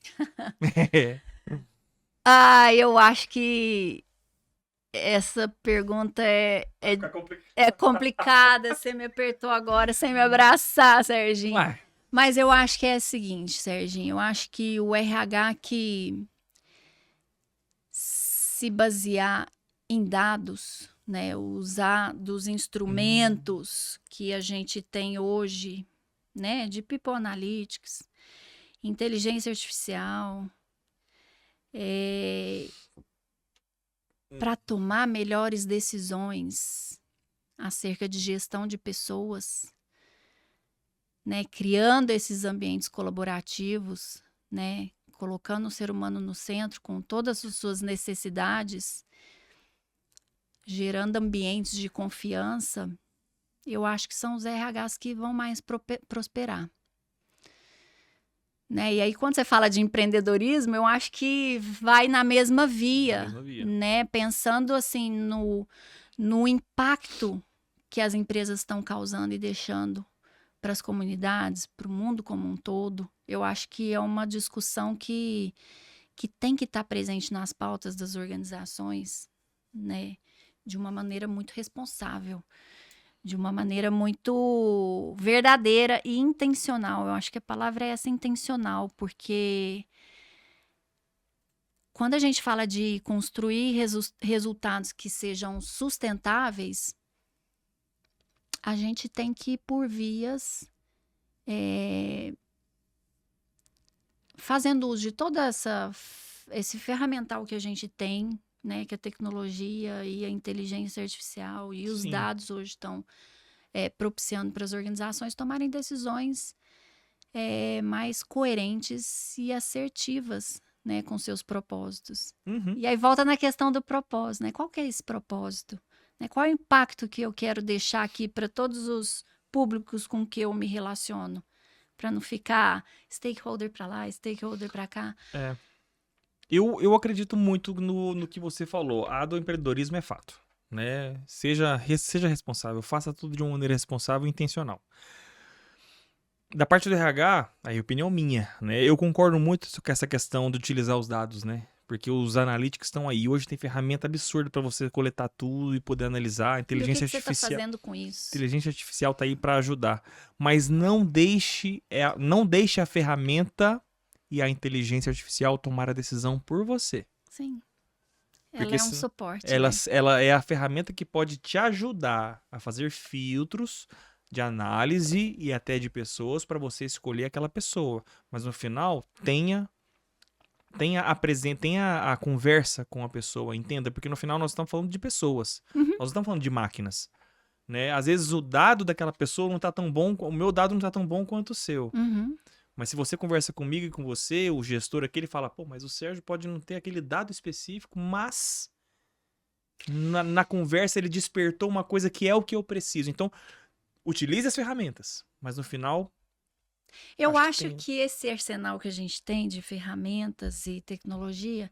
Eu acho que essa pergunta é complicada. Você me apertou agora sem me abraçar, Serginho. Ué, Mas eu acho que é o seguinte, Serginho. Eu acho que o RH que se basear em dados, né, usar dos instrumentos que a gente tem hoje, né, de People Analytics, inteligência artificial, para tomar melhores decisões acerca de gestão de pessoas, né, criando esses ambientes colaborativos, né, colocando o ser humano no centro com todas as suas necessidades, gerando ambientes de confiança, eu acho que são os RHs que vão mais prosperar. Né? E aí, quando você fala de empreendedorismo, eu acho que vai na mesma via, né? Pensando assim no impacto que as empresas estão causando e deixando para as comunidades, para o mundo como um todo. Eu acho que é uma discussão que tem que estar presente nas pautas das organizações, né? De uma maneira muito responsável, de uma maneira muito verdadeira e intencional. Eu acho que a palavra é essa, intencional, porque quando a gente fala de construir resultados que sejam sustentáveis, a gente tem que ir por vias fazendo uso de toda esse ferramental que a gente tem, né, que a tecnologia e a inteligência artificial e os dados hoje estão propiciando para as organizações tomarem decisões mais coerentes e assertivas, né, com seus propósitos. Uhum. E aí volta na questão do propósito, né? Qual que é esse propósito? Né? Qual é o impacto que eu quero deixar aqui para todos os públicos com que eu me relaciono? Para não ficar stakeholder para lá, stakeholder para cá. Eu acredito muito no que você falou. A do empreendedorismo é fato, né? Seja responsável, faça tudo de uma maneira responsável e intencional. Da parte do RH, aí opinião minha, né? Eu concordo muito com essa questão de utilizar os dados, né? Porque os analytics estão aí. Hoje tem ferramenta absurda para você coletar tudo e poder analisar. A inteligência artificial. O que você está fazendo com isso? A inteligência artificial tá aí para ajudar, mas não deixe a ferramenta e a inteligência artificial tomar a decisão por você. Sim. Porque ela é um suporte. Ela é a ferramenta que pode te ajudar a fazer filtros de análise e até de pessoas para você escolher aquela pessoa. Mas no final, tenha a conversa com a pessoa, entenda? Porque no final nós estamos falando de pessoas. Uhum. Nós não estamos falando de máquinas. Né? Às vezes o dado daquela pessoa não está tão bom, o meu dado não está tão bom quanto o seu. Uhum. Mas se você conversa comigo e com você, o gestor aqui, ele fala, pô, mas o Sérgio pode não ter aquele dado específico, mas na conversa ele despertou uma coisa que é o que eu preciso. Então, utilize as ferramentas, mas no final... Eu acho que esse arsenal que a gente tem de ferramentas e tecnologia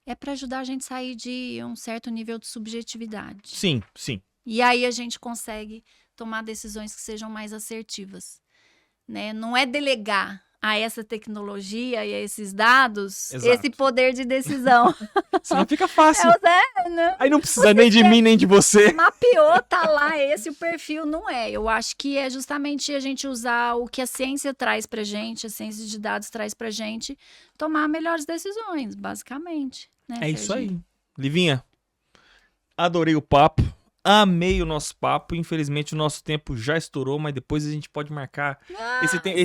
é para ajudar a gente a sair de um certo nível de subjetividade. Sim, sim. E aí a gente consegue tomar decisões que sejam mais assertivas. Né? Não é delegar a essa tecnologia e a esses dados esse poder de decisão. Senão fica fácil. Não. Aí não precisa nem de mim, nem de você. Mapeou, tá lá, esse o perfil, não é. Eu acho que é justamente a gente usar o que a ciência traz pra gente, a ciência de dados traz pra gente, tomar melhores decisões, basicamente. Né, Serginho? Isso aí. Livinha, adorei o papo. Amei o nosso papo. Infelizmente o nosso tempo já estourou, mas depois a gente pode marcar.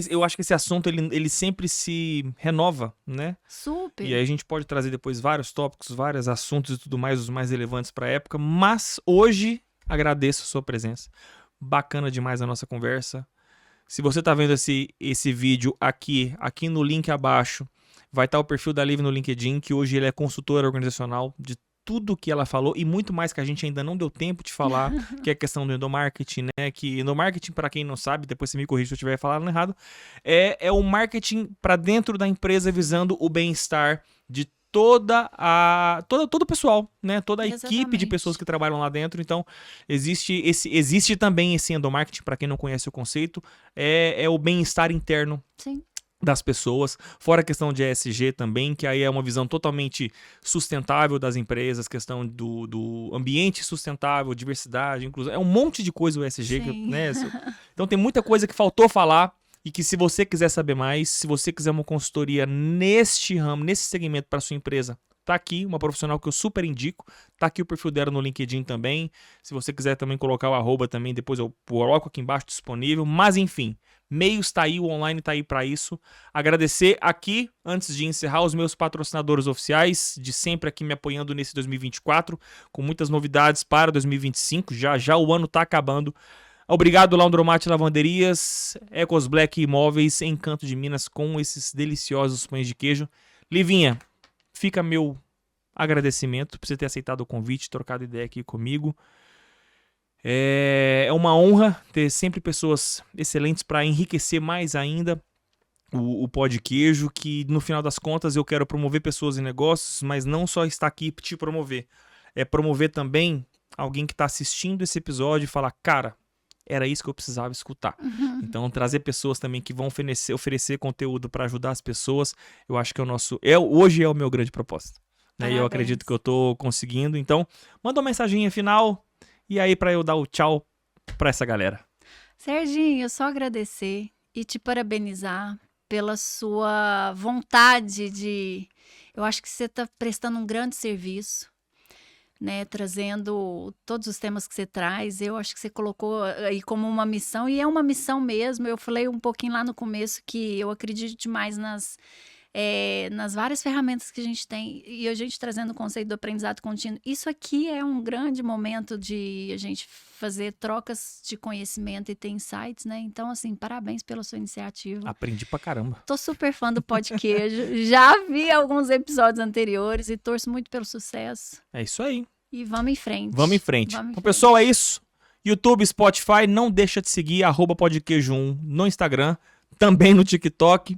Eu acho que esse assunto ele sempre se renova, né? Super. E aí a gente pode trazer depois vários tópicos, vários assuntos e tudo mais, os mais relevantes para a época. Mas hoje agradeço a sua presença. Bacana demais a nossa conversa. Se você tá vendo esse vídeo aqui no link abaixo, vai estar o perfil da Liv no LinkedIn, que hoje ele é consultora organizacional de tudo que ela falou e muito mais que a gente ainda não deu tempo de falar, que é a questão do endomarketing, né? Que endomarketing, para quem não sabe, depois você me corrige se eu estiver falando errado, é o marketing para dentro da empresa visando o bem-estar de todo o pessoal, né? Toda a equipe de pessoas que trabalham lá dentro. Então, existe também esse endomarketing, para quem não conhece o conceito, é o bem-estar interno. Sim. Das pessoas, fora a questão de ESG também, que aí é uma visão totalmente sustentável das empresas, questão do ambiente sustentável, diversidade, inclusão, é um monte de coisa o ESG, né? Então tem muita coisa que faltou falar e que se você quiser saber mais, se você quiser uma consultoria neste ramo, nesse segmento para sua empresa, tá aqui, uma profissional que eu super indico, tá aqui o perfil dela no LinkedIn também, se você quiser também colocar o arroba também, depois eu coloco aqui embaixo disponível, mas enfim, meios tá aí, o online tá aí para isso. Agradecer aqui, antes de encerrar, os meus patrocinadores oficiais, de sempre aqui me apoiando nesse 2024, com muitas novidades para 2025, já o ano tá acabando. Obrigado, Laundromat Lavanderias, Ecos Black Imóveis, Encanto de Minas, com esses deliciosos pães de queijo. Livinha, fica meu agradecimento por você ter aceitado o convite, trocado ideia aqui comigo. É uma honra ter sempre pessoas excelentes para enriquecer mais ainda o Pó de Queijo, que no final das contas eu quero promover pessoas e negócios, mas não só estar aqui para te promover. É promover também alguém que está assistindo esse episódio e falar, cara, era isso que eu precisava escutar. Então, trazer pessoas também que vão oferecer conteúdo para ajudar as pessoas, eu acho que hoje é o meu grande propósito. Né? E eu acredito que eu tô conseguindo. Então, manda uma mensaginha final e aí para eu dar o tchau para essa galera. Serginho, só agradecer e te parabenizar pela sua vontade de... Eu acho que você está prestando um grande serviço, né, trazendo todos os temas que você traz. Eu acho que você colocou aí como uma missão, e é uma missão mesmo. Eu falei um pouquinho lá no começo que eu acredito demais nas várias ferramentas que a gente tem, e a gente trazendo o conceito do aprendizado contínuo. Isso aqui é um grande momento de a gente fazer trocas de conhecimento e ter insights, né? Então, assim, parabéns pela sua iniciativa. Aprendi pra caramba. Tô super fã do Pó de Queijo. Já vi alguns episódios anteriores e torço muito pelo sucesso. É isso aí. E vamos em frente. Vamos em frente. Então, pessoal, é isso. YouTube, Spotify, não deixa de seguir @podqueijo1 no Instagram, também no TikTok,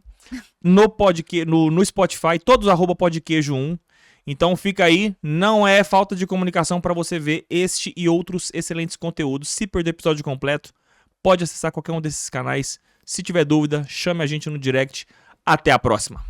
no Spotify, todos @podqueijo1. Então fica aí, não é falta de comunicação para você ver este e outros excelentes conteúdos. Se perder o episódio completo, pode acessar qualquer um desses canais. Se tiver dúvida, chame a gente no direct. Até a próxima.